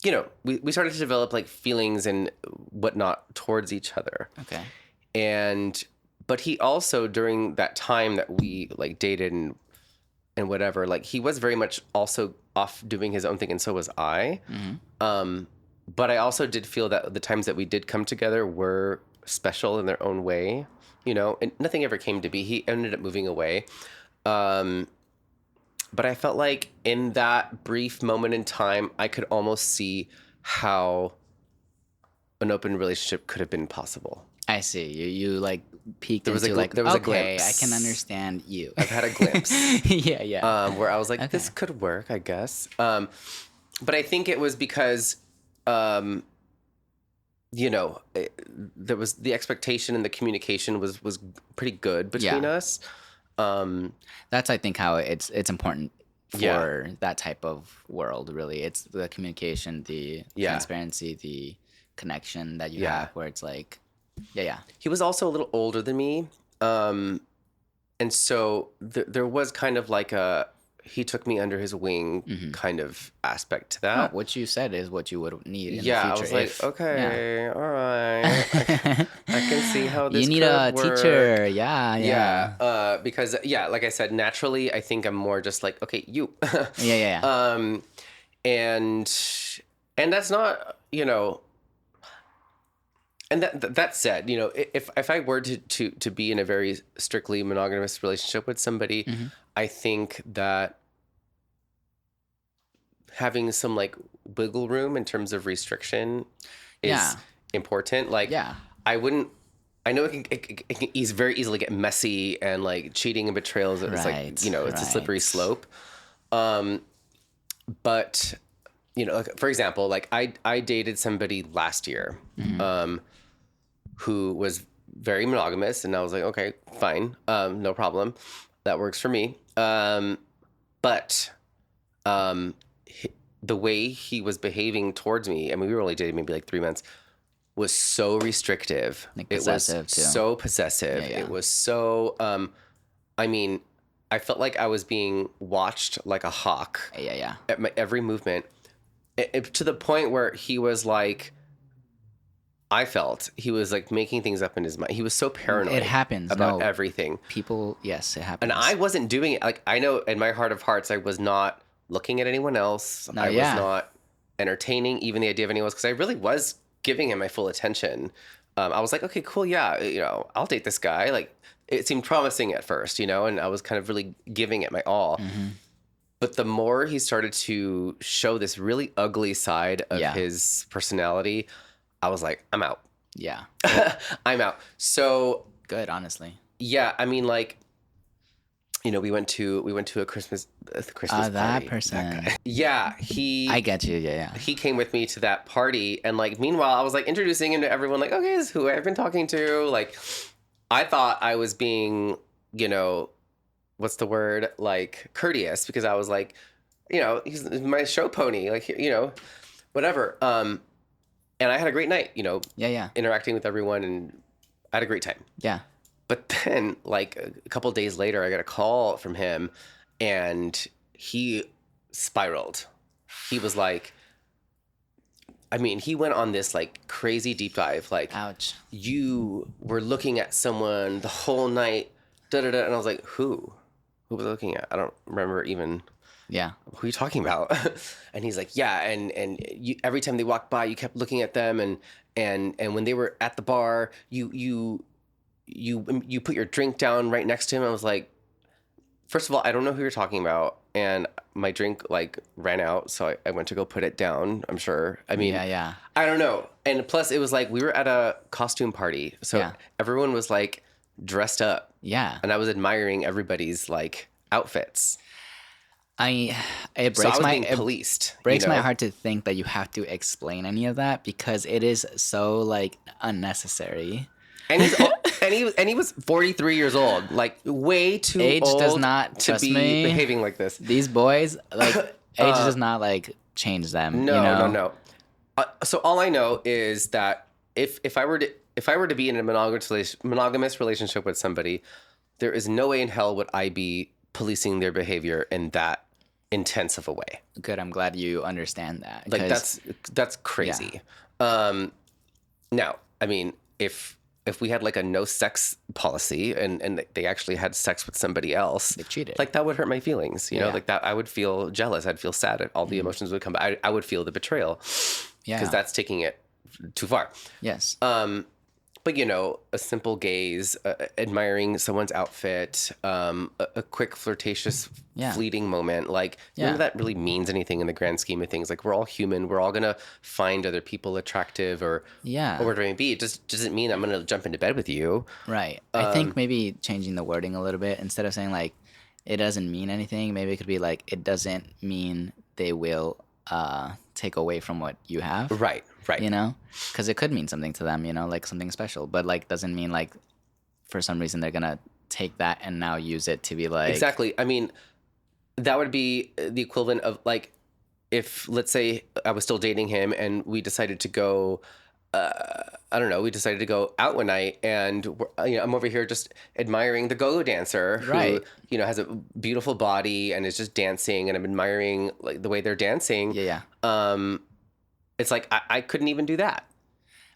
know, we started to develop like feelings and whatnot towards each other. Okay. But he also, during that time that we like dated and whatever, like he was very much also off doing his own thing, and so was I. But I also did feel that the times that we did come together were special in their own way, you know, and nothing ever came to be. He ended up moving away. But I felt like in that brief moment in time, I could almost see how an open relationship could have been possible. I see. You like peeked there was into a okay, glimpse. I can understand you. I've had a glimpse. Yeah. Where I was like, this could work, I guess. But I think it was because, you know, there was the expectation and the communication was pretty good between us. That's, I think, how it's important for that type of world, really. It's the communication, the transparency, the connection that you have, where it's like, He was also a little older than me. And so there was kind of like he took me under his wing kind of aspect to that. Oh, what you said is what you would need in the future. I was like, okay, all right. I can see how this you need could a work. Teacher. Yeah. Because, like I said, naturally, I think I'm more just like, okay, you. And that's not, you know... And that said, you know, if I were to be in a very strictly monogamous relationship with somebody, I think that having some like wiggle room in terms of restriction is important. Like, I I know it can very easily get messy, and like cheating and betrayals, it's like, you know, it's a slippery slope. But, you know, like, for example, like I dated somebody last year who was very monogamous, and I was like, okay, fine, no problem. That works for me. But the way he was behaving towards me, I mean, we were only dating maybe like 3 months, was so restrictive. Like it was possessive, too. so possessive. Yeah, yeah. It was so, I mean, I felt like I was being watched like a hawk Yeah. at my every movement, to the point where he was like, I felt he was like making things up in his mind. He was so paranoid. It happens about everything. People, yes, it happens. And I wasn't doing it. Like, I know in my heart of hearts, I was not looking at anyone else. I was not entertaining even the idea of anyone else, because I really was giving him my full attention. I was like, okay, cool, yeah, you know, I'll date this guy. Like, it seemed promising at first, you know, and I was kind of really giving it my all. But the more he started to show this really ugly side of his personality, I was like, I'm out. Yeah. I'm out. So good, honestly. Yeah, I mean, like, you know, we went to a Christmas party. That person. That guy. Yeah, I get you. Yeah. He came with me to that party, and like, meanwhile, I was like introducing him to everyone. Like, okay, this is who I've been talking to. Like, I thought I was being, you know, what's the word? Like, courteous, because I was like, you know, he's my show pony. Like, you know, whatever. And I had a great night. You know. Yeah. Interacting with everyone, and I had a great time. Yeah. But then, like, a couple of days later, I got a call from him, and he spiraled. He was like, I mean, he went on this, like, crazy deep dive. Like, ouch. You were looking at someone the whole night, da-da-da. And I was like, who? Who was I looking at? I don't remember even. Yeah. Who are you talking about? And he's like, yeah. And you, every time they walked by, you kept looking at them. And when they were at the bar, you put your drink down right next to him. I was like, first of all, I don't know who you're talking about. And my drink like ran out. So I went to go put it down, I'm sure. I mean, yeah. I don't know. And plus it was like, we were at a costume party. So everyone was like dressed up. Yeah. And I was admiring everybody's like outfits. It breaks so I was my being policed. Breaks my heart to think that you have to explain any of that, because it is so like unnecessary. And he was 43 years old, like way too age old does not to be behaving like this. These boys, like age does not like change them. No. So all I know is that if I were to be in a monogamous relationship with somebody, there is no way in hell would I be policing their behavior in that intense of a way. Good. I'm glad you understand that. Like that's crazy. Yeah. Now, I mean, if we had like a no sex policy and they actually had sex with somebody else, they cheated. Like that would hurt my feelings, you know, like that I would feel jealous. I'd feel sad. All the emotions would come back. I would feel the betrayal. Yeah. Because that's taking it too far. Yes. But, you know, a simple gaze, admiring someone's outfit, a quick flirtatious, fleeting moment. Like, none of that really means anything in the grand scheme of things. Like, we're all human. We're all going to find other people attractive or whatever it may be. It just doesn't mean I'm going to jump into bed with you. Right. I think maybe changing the wording a little bit, instead of saying, like, it doesn't mean anything, maybe it could be like, it doesn't mean they will take away from what you have. Right. You know, because it could mean something to them, you know, like something special, but like doesn't mean like for some reason they're gonna take that and now use it to be like. Exactly. I mean, that would be the equivalent of like if, let's say, I was still dating him and we decided to go, we decided to go out one night, and I'm over here just admiring the go-go dancer who, you know, has a beautiful body and is just dancing, and I'm admiring like the way they're dancing. Yeah. It's like, I couldn't even do that.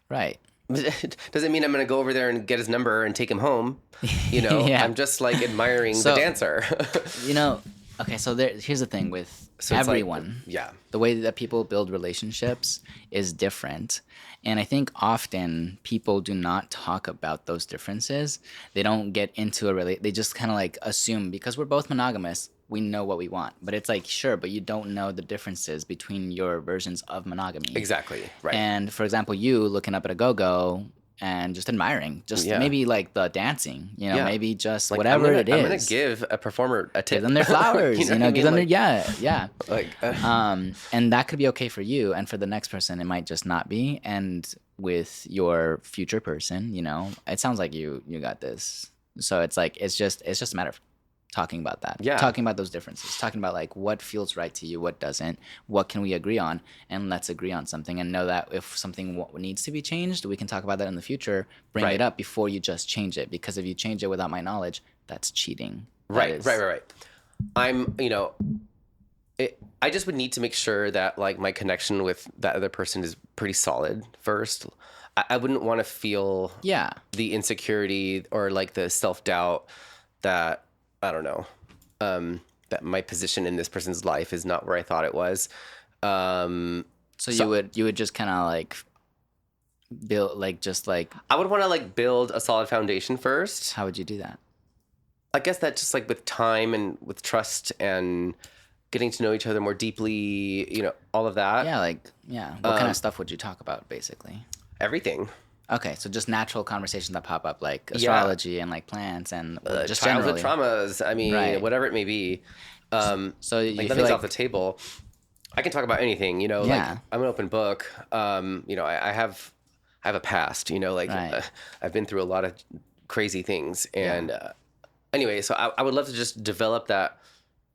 Right. Doesn't mean I'm going to go over there and get his number and take him home. You know, I'm just like admiring the dancer. You know, okay, so here's the thing with everyone. Like, the way that people build relationships is different. And I think often people do not talk about those differences. They don't get into they just kind of like assume, because we're both monogamous, we know what we want. But it's like, sure, but you don't know the differences between your versions of monogamy. Exactly. Right. And for example, you looking up at a go-go, and just admiring, just Yeah. maybe like the dancing, you know, Yeah. maybe just Like, whatever it is. I'm gonna give a performer a tip. Give them their flowers, You know what I give them mean? yeah. Like, And that could be okay for you, and for the next person, it might just not be. And with your future person, you know, it sounds like you got this. So it's like it's just a matter of talking about that, Yeah. talking about those differences, talking about like what feels right to you, what doesn't, what can we agree on, and let's agree on something, and know that if something needs to be changed, we can talk about that in the future. Bring Right. it up before you just change it, because if you change it without my knowledge, that's cheating. right. I'm, you know, I just would need to make sure that like my connection with that other person is pretty solid first. I wouldn't want to feel Yeah. the insecurity or like the self-doubt that, I don't know, that my position in this person's life is not where I thought it was. So you would just kind of like build, like, just like, I would want to like build a solid foundation first. how would you do that? I guess that just like with time and with trust and getting to know each other more deeply, you know, all of that. Yeah, like, yeah. What kind of stuff would you talk about, basically? Everything. Okay, so just natural conversations that pop up, like astrology and like plants and just childhood generally. traumas. I mean, Right. whatever it may be. So you Like feel nothing's like off the table. I can talk about anything, you know, Yeah. like I'm an open book. You know, I have a past, you know, like Right. I've been through a lot of crazy things. And anyway, so I would love to just develop that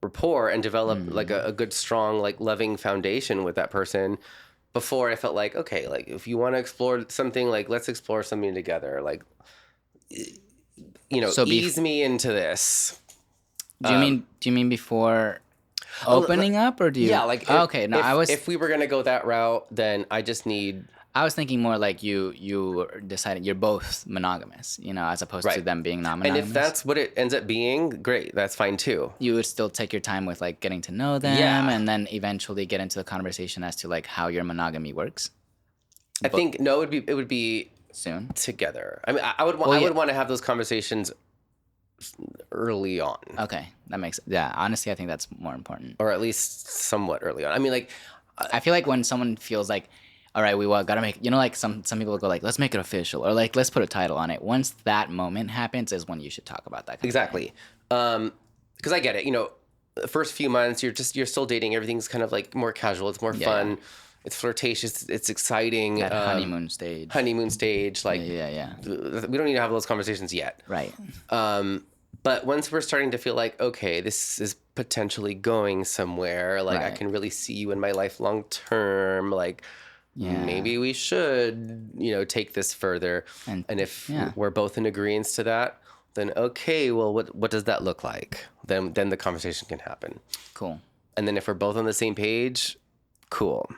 rapport and develop like a good, strong, like loving foundation with that person before I felt like, okay, like if you want to explore something, like let's explore something together. Like, you know, So ease me into this. do you mean before opening up, or do you? Yeah, like Okay, no, if we were gonna go that route, then I just need I was thinking more like you decided you're both monogamous, you know, as opposed to Right. them being and non-monogamous. if that's what it ends up being, great, that's fine too. You would still take your time with like getting to know them, Yeah. and then eventually get into the conversation as to like how your monogamy works I think no, it would be soon. together. I mean, I would Well, I yeah. would want to have those conversations early on, Okay, that makes, yeah. Honestly, I think that's more important. or at least somewhat early on. I mean, like, I feel like when someone feels like, all right, we gotta make, you know, like some people go like, let's make it official, or like let's put a title on it. Once that moment happens, is when you should talk about that. Kind of thing. exactly, because I get it. You know, the first few months, you're still dating. Everything's kind of like more casual. It's more fun. It's flirtatious. It's exciting. That honeymoon stage. Honeymoon stage. Like, Yeah. we don't need to have those conversations yet. Right. But once we're starting to feel like, okay, this is potentially going somewhere, like I Right. can really see you in my life long term, like Yeah. maybe we should, you know, take this further. And- And if yeah. we're both in agreement to that, then okay, well, what does that look like? Then the conversation can happen. Cool. And then if we're both on the same page, cool.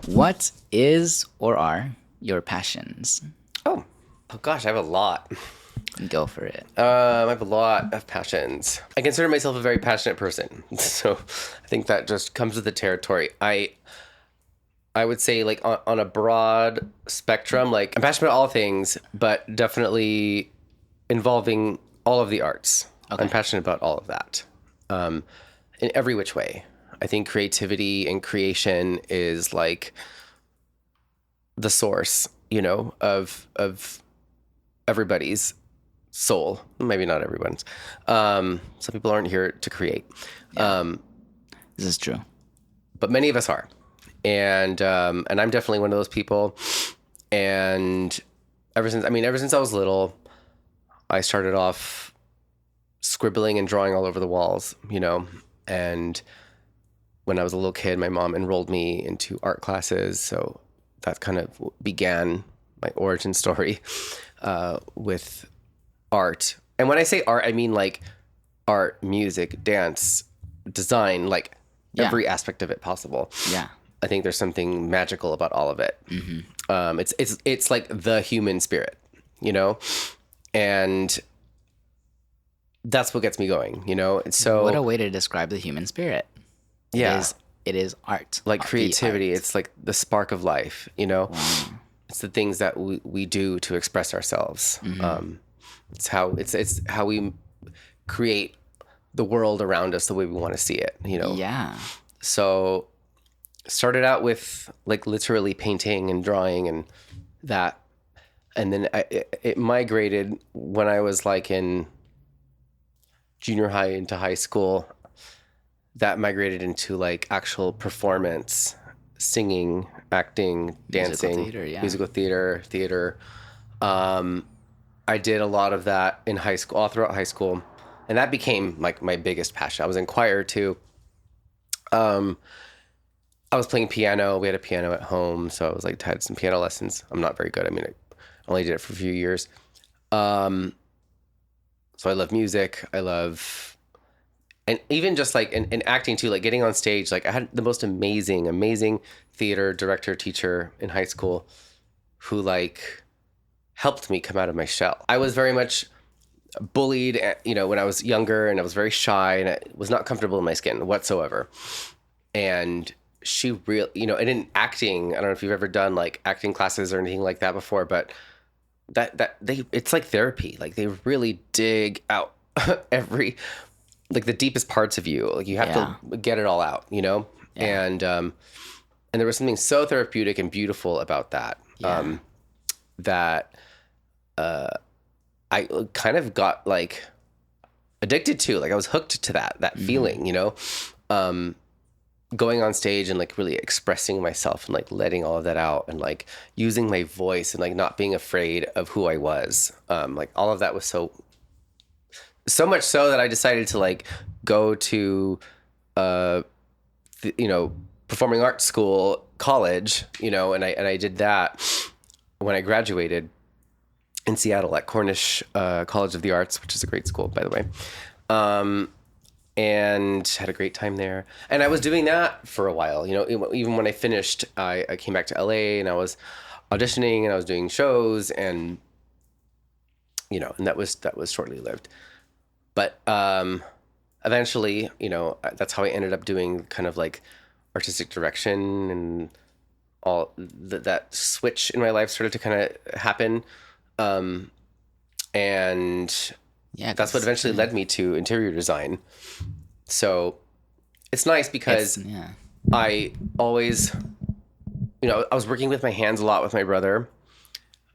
What is or are your passions? Oh gosh, I have a lot. Go for it. I have a lot of passions. I consider myself a very passionate person, so I think that just comes with the territory. I would say, like, on a broad spectrum, like I'm passionate about all things, but definitely involving all of the arts. Okay. I'm passionate about all of that, in every which way. I think creativity and creation is like the source, you know, of everybody's soul. Maybe not everyone's. Some people aren't here to create, This is true. but many of us are, and I'm definitely one of those people. And ever since I was little, I started off scribbling and drawing all over the walls, you know. And when I was a little kid, my mom enrolled me into art classes, so that kind of began my origin story with art. And when I say art, I mean like art, music, dance, design, like every aspect of it possible. Yeah. I think there's something magical about all of it. Mm-hmm. It's like the human spirit, you know, and that's what gets me going, you know. And so, What a way to describe the human spirit. yeah, It is art. like The creativity. art. It's like the spark of life, you know. It's the things that we do to express ourselves. It's how we create the world around us the way we want to see it, you know? Yeah. So started out with like literally painting and drawing and that. And then it migrated when I was like in junior high into high school. That migrated into like actual performance, singing, acting, dancing, musical theater. I did a lot of that in high school, all throughout high school. And that became like my biggest passion. I was in choir too. I was playing piano. We had a piano at home. So I was like, had some piano lessons. I'm not very good. I mean, I only did it for a few years. So I love music. And even just like in acting too, like getting on stage, like I had the most amazing theater director teacher in high school who like helped me come out of my shell. I was very much bullied, you know, when I was younger, and I was very shy and I was not comfortable in my skin whatsoever. And she really, you know, and in acting, I don't know if you've ever done like acting classes or anything like that before, but it's like therapy. Like they really dig out every, like the deepest parts of you. Like you have to get it all out, you know? Yeah. And there was something so therapeutic and beautiful about that. Yeah. That I kind of got like addicted to, like I was hooked to that feeling, you know, going on stage and like really expressing myself and like letting all of that out and like using my voice and like not being afraid of who I was. Like all of that was so much so that I decided to like go to, you know, performing arts school, college, you know, and I did that when I graduated in Seattle at Cornish College of the Arts, which is a great school, by the way. And had a great time there. And I was doing that for a while, you know, even when I finished, I came back to LA and I was auditioning and I was doing shows and, you know, and that was shortly lived. But eventually, you know, that's how I ended up doing kind of like artistic direction, and all that switch in my life started to kind of happen. And yeah, that's what eventually led me to interior design. So it's nice because I always, you know, I was working with my hands a lot with my brother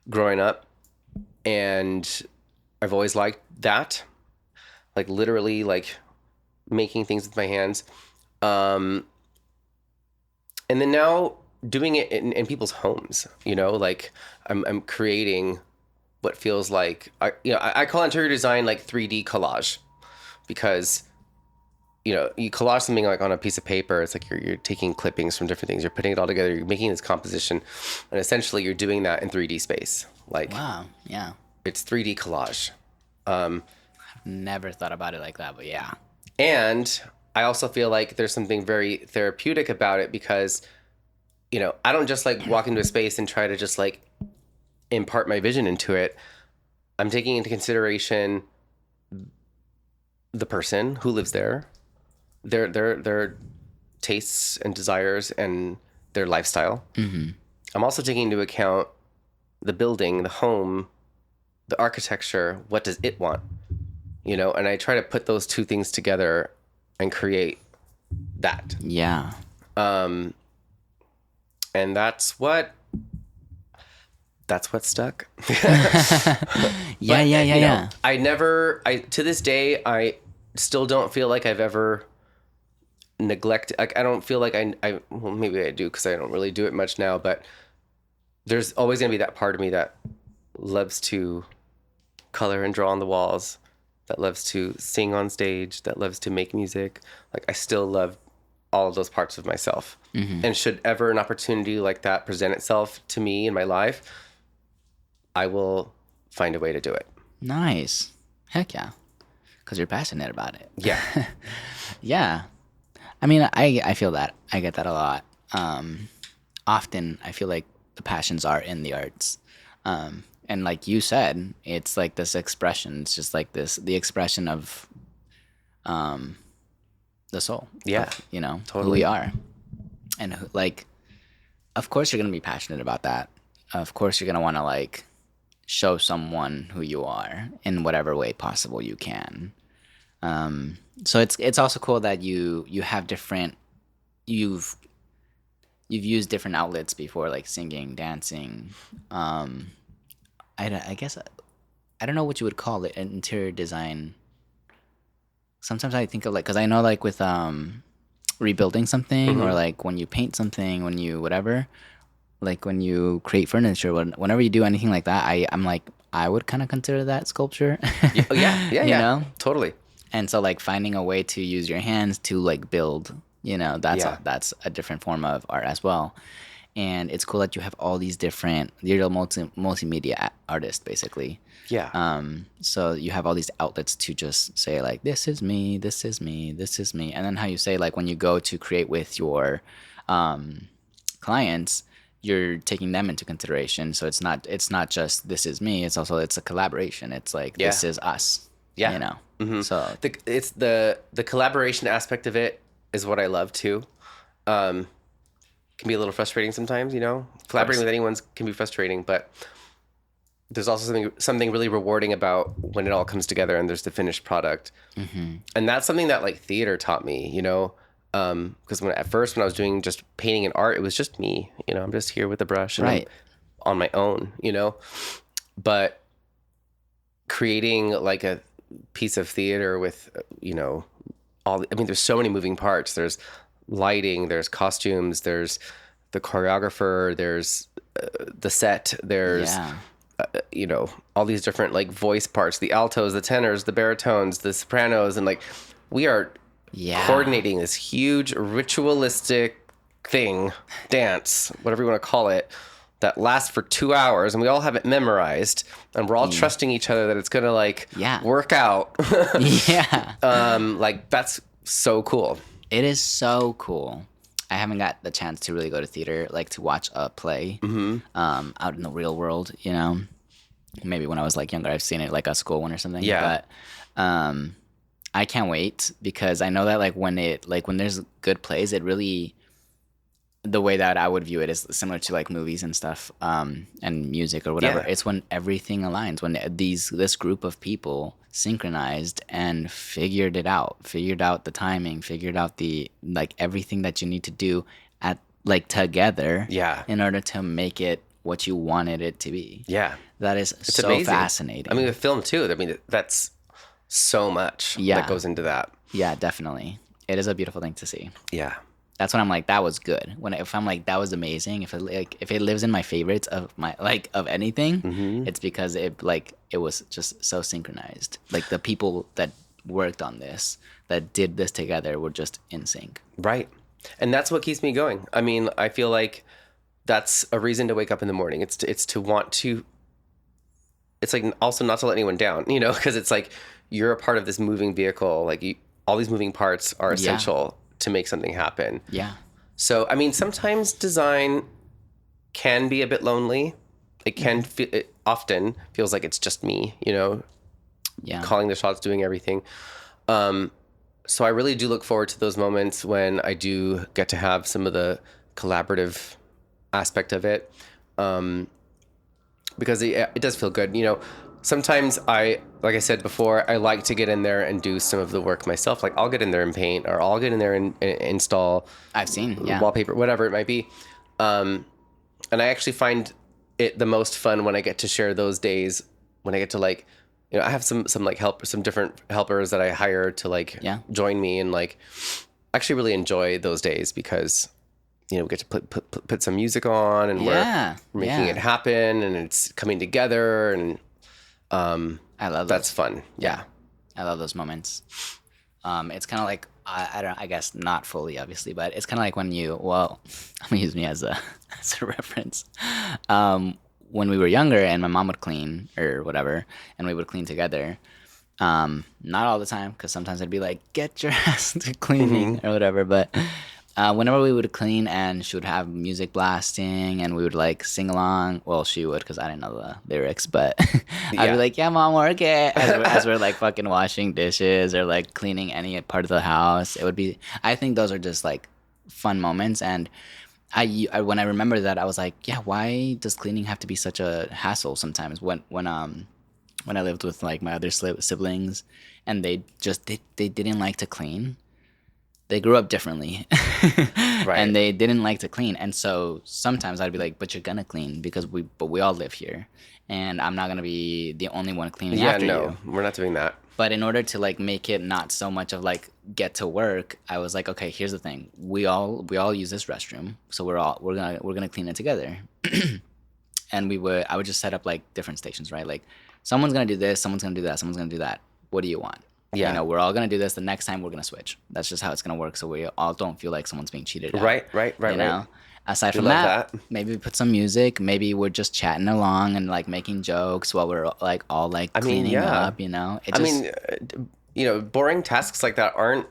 growing up, and I've always liked that, like literally like making things with my hands. And then now doing it in people's homes, you know, like I'm creating what feels like, I call interior design like 3D collage, because, you know, you collage something like on a piece of paper. It's like you're taking clippings from different things, you're putting it all together, you're making this composition, and essentially you're doing that in 3D space. Like, wow, yeah, it's 3D collage. I've never thought about it like that, but yeah. And I also feel like there's something very therapeutic about it, because, you know, I don't just like walk into a space and try to just like impart my vision into it. I'm taking into consideration the person who lives there, their tastes and desires and their lifestyle. Mm-hmm. I'm also taking into account the building, the home, the architecture. What does it want? You know, and I try to put those two things together and create that. Yeah. And that's what stuck. Yeah. To this day, I still don't feel like I've ever neglected. Like, I don't feel like well, maybe I do, because I don't really do it much now, but there's always going to be that part of me that loves to color and draw on the walls, that loves to sing on stage, that loves to make music. Like, I still love all of those parts of myself. Mm-hmm. And should ever an opportunity like that present itself to me in my life, I will find a way to do it. Nice. Heck yeah. Because you're passionate about it. Yeah. Yeah. I mean, I feel that. I get that a lot. Often, I feel like the passions are in the arts. And like you said, it's like this expression. It's just like the expression of the soul. Yeah. Of, you know, totally. who we are. And like, of course you're going to be passionate about that. Of course you're going to want to like show someone who you are in whatever way possible you can. So it's also cool that you have different you've you've used different outlets before, like singing, dancing. I guess I don't know what you would call it, interior design. Sometimes I think of like, because I know like with rebuilding something, or like when you paint something, when you whatever, like when you create furniture, whenever you do anything like that, I'm like, I would kind of consider that sculpture. You know? Totally. And so like finding a way to use your hands to like build, Yeah. that's a different form of art as well. And it's cool that you have all these different, you're a multimedia artist basically. Yeah. So you have all these outlets to just say like, this is me, this is me, this is me. And then how you say like when you go to create with your clients, you're taking them into consideration. So it's not just this is me, it's a collaboration. It's like this is us. Yeah. You know. So It's the collaboration aspect of it is what I love too. Can be a little frustrating sometimes, Collaborating with anyone can be frustrating, but there's also something really rewarding about when it all comes together and there's the finished product. And that's something that like theater taught me, because at first when I was doing just painting and art, it was just me, I'm just here with a brush and I'm on my own, but creating like a piece of theater with, there's so many moving parts. There's lighting, there's costumes, there's the choreographer, there's the set, there's all these different like voice parts, the altos, the tenors, the baritones, the sopranos, and like we are coordinating this huge ritualistic dance, whatever you want to call it, that lasts for 2 hours, and we all have it memorized, and we're all trusting each other that it's gonna like work out. Like that's so cool. It is so cool. I haven't got the chance to really go to theater, like to watch a play out in the real world, Maybe when I was like younger, I've seen it like a school one or something. Yeah. But I can't wait, because I know that like when there's good plays, it really, the way that I would view it is similar to like movies and stuff, and music or whatever. It's when everything aligns, when this group of people synchronized and figured out the timing, figured out the like everything that you need to do at like together, in order to make it what you wanted it to be. That is it's so amazing. Fascinating. I mean, with film too. I mean, that's so much that goes into that. Yeah, definitely. It is a beautiful thing to see. Yeah. That's when I'm like, that was good. If I'm like, that was amazing. If it lives in my favorites of my of anything, it's because it was just so synchronized. Like the people that worked on this, that did this together, were just in sync. Right, and that's what keeps me going. I mean, I feel like that's a reason to wake up in the morning. It's to want to. It's like also not to let anyone down, because it's like you're a part of this moving vehicle. Like all these moving parts are essential to make something happen. Yeah. So, I mean, sometimes design can be a bit lonely. It can it often feels like it's just me, calling the shots, doing everything. So I really do look forward to those moments when I do get to have some of the collaborative aspect of it. Because it does feel good. Sometimes like I said before, I like to get in there and do some of the work myself. Like I'll get in there and paint, or I'll get in there and install. I've seen wallpaper, whatever it might be. And I actually find it the most fun when I get to share those days. When I get to like, I have some like some different helpers that I hire to like join me, and like actually really enjoy those days because we get to put some music on, and we're making it happen, and it's coming together, and I love that's fun. Yeah. I love those moments. It's kind of like, I guess not fully, obviously, but it's kind of like when I'm gonna use me as a reference. When we were younger and my mom would clean or whatever, and we would clean together. Not all the time, because sometimes I'd be like, get your ass to cleaning or whatever, but whenever we would clean and she would have music blasting and we would like sing along. Well, she would, because I didn't know the lyrics, but I'd be like, yeah, mom, work it. As we're like fucking washing dishes or like cleaning any part of the house. I think those are just like fun moments. And when I remember that, I was like, yeah, why does cleaning have to be such a hassle sometimes when when I lived with like my other siblings, and they didn't like to clean. They grew up differently, Right. and they didn't like to clean. And so sometimes I'd be like, "But you're gonna clean because we all live here, and I'm not gonna be the only one cleaning Yeah, after no, you." we're not doing that. But in order to like make it not so much of like get to work, I was like, okay, here's the thing: we all use this restroom, so we're gonna clean it together. And I would just set up like different stations, right? Like someone's gonna do this, someone's gonna do that, someone's gonna do that. What do you want? Yeah. You know, we're all gonna do this. The next time we're gonna switch. That's just how it's gonna work. So we all don't feel like someone's being cheated out. Right. You know. Aside from love that. maybe we put some music. Maybe we're just chatting along and like making jokes while we're like all like cleaning up. You know. Boring tasks like that aren't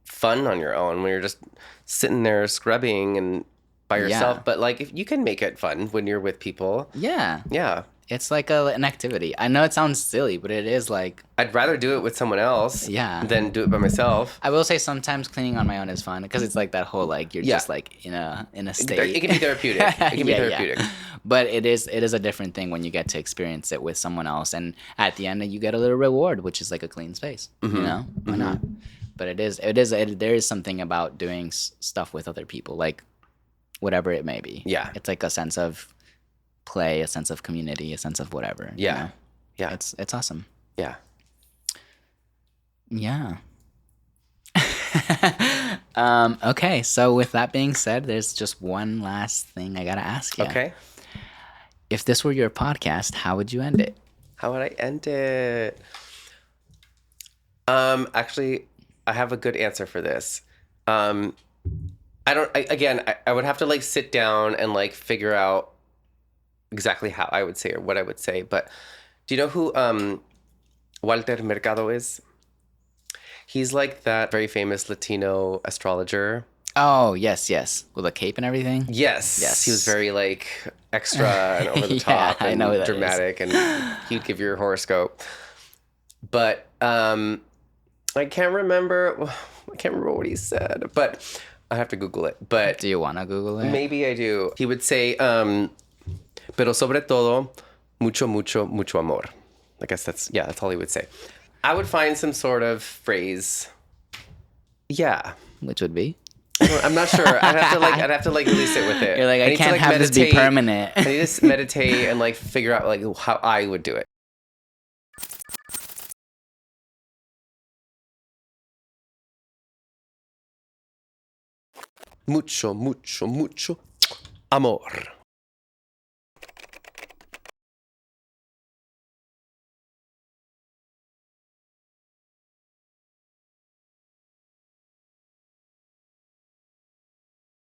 fun on your own when you're just sitting there scrubbing and by yourself. Yeah. But like, if you can make it fun when you're with people. Yeah. Yeah. It's like an activity. I know it sounds silly, but it is like. I'd rather do it with someone else. Yeah. Than do it by myself. I will say sometimes cleaning on my own is fun because it's like that whole like you're just like in a state. It can be therapeutic. It can be therapeutic. Yeah. But it is a different thing when you get to experience it with someone else, and at the end you get a little reward, which is like a clean space. Mm-hmm. You know, why not? But there is something about doing stuff with other people, like whatever it may be. Yeah. It's like a sense of play, a sense of community, a sense of whatever. Yeah. You know? Yeah. It's awesome. Yeah. Yeah. Okay, so with that being said, there's just one last thing I gotta ask you. Okay. If this were your podcast, how would you end it? How would I end it? Actually, I have a good answer for this. I would have to like sit down and like figure out exactly how I would say or what I would say. But do you know who Walter Mercado is? He's like that very famous Latino astrologer. Oh, yes. With a cape and everything? Yes. He was very like extra and over the top and dramatic, and he'd give your horoscope. But I can't remember what he said, but I have to Google it. But do you want to Google it? Maybe I do. He would say, pero sobre todo, mucho, mucho, mucho amor. I guess that's all he would say. I would find some sort of phrase. Yeah. Which would be? I'm not sure. I'd have to really sit with it. You're like, I can't have this be permanent. I need to meditate and like figure out like how I would do it. Mucho, mucho, mucho amor.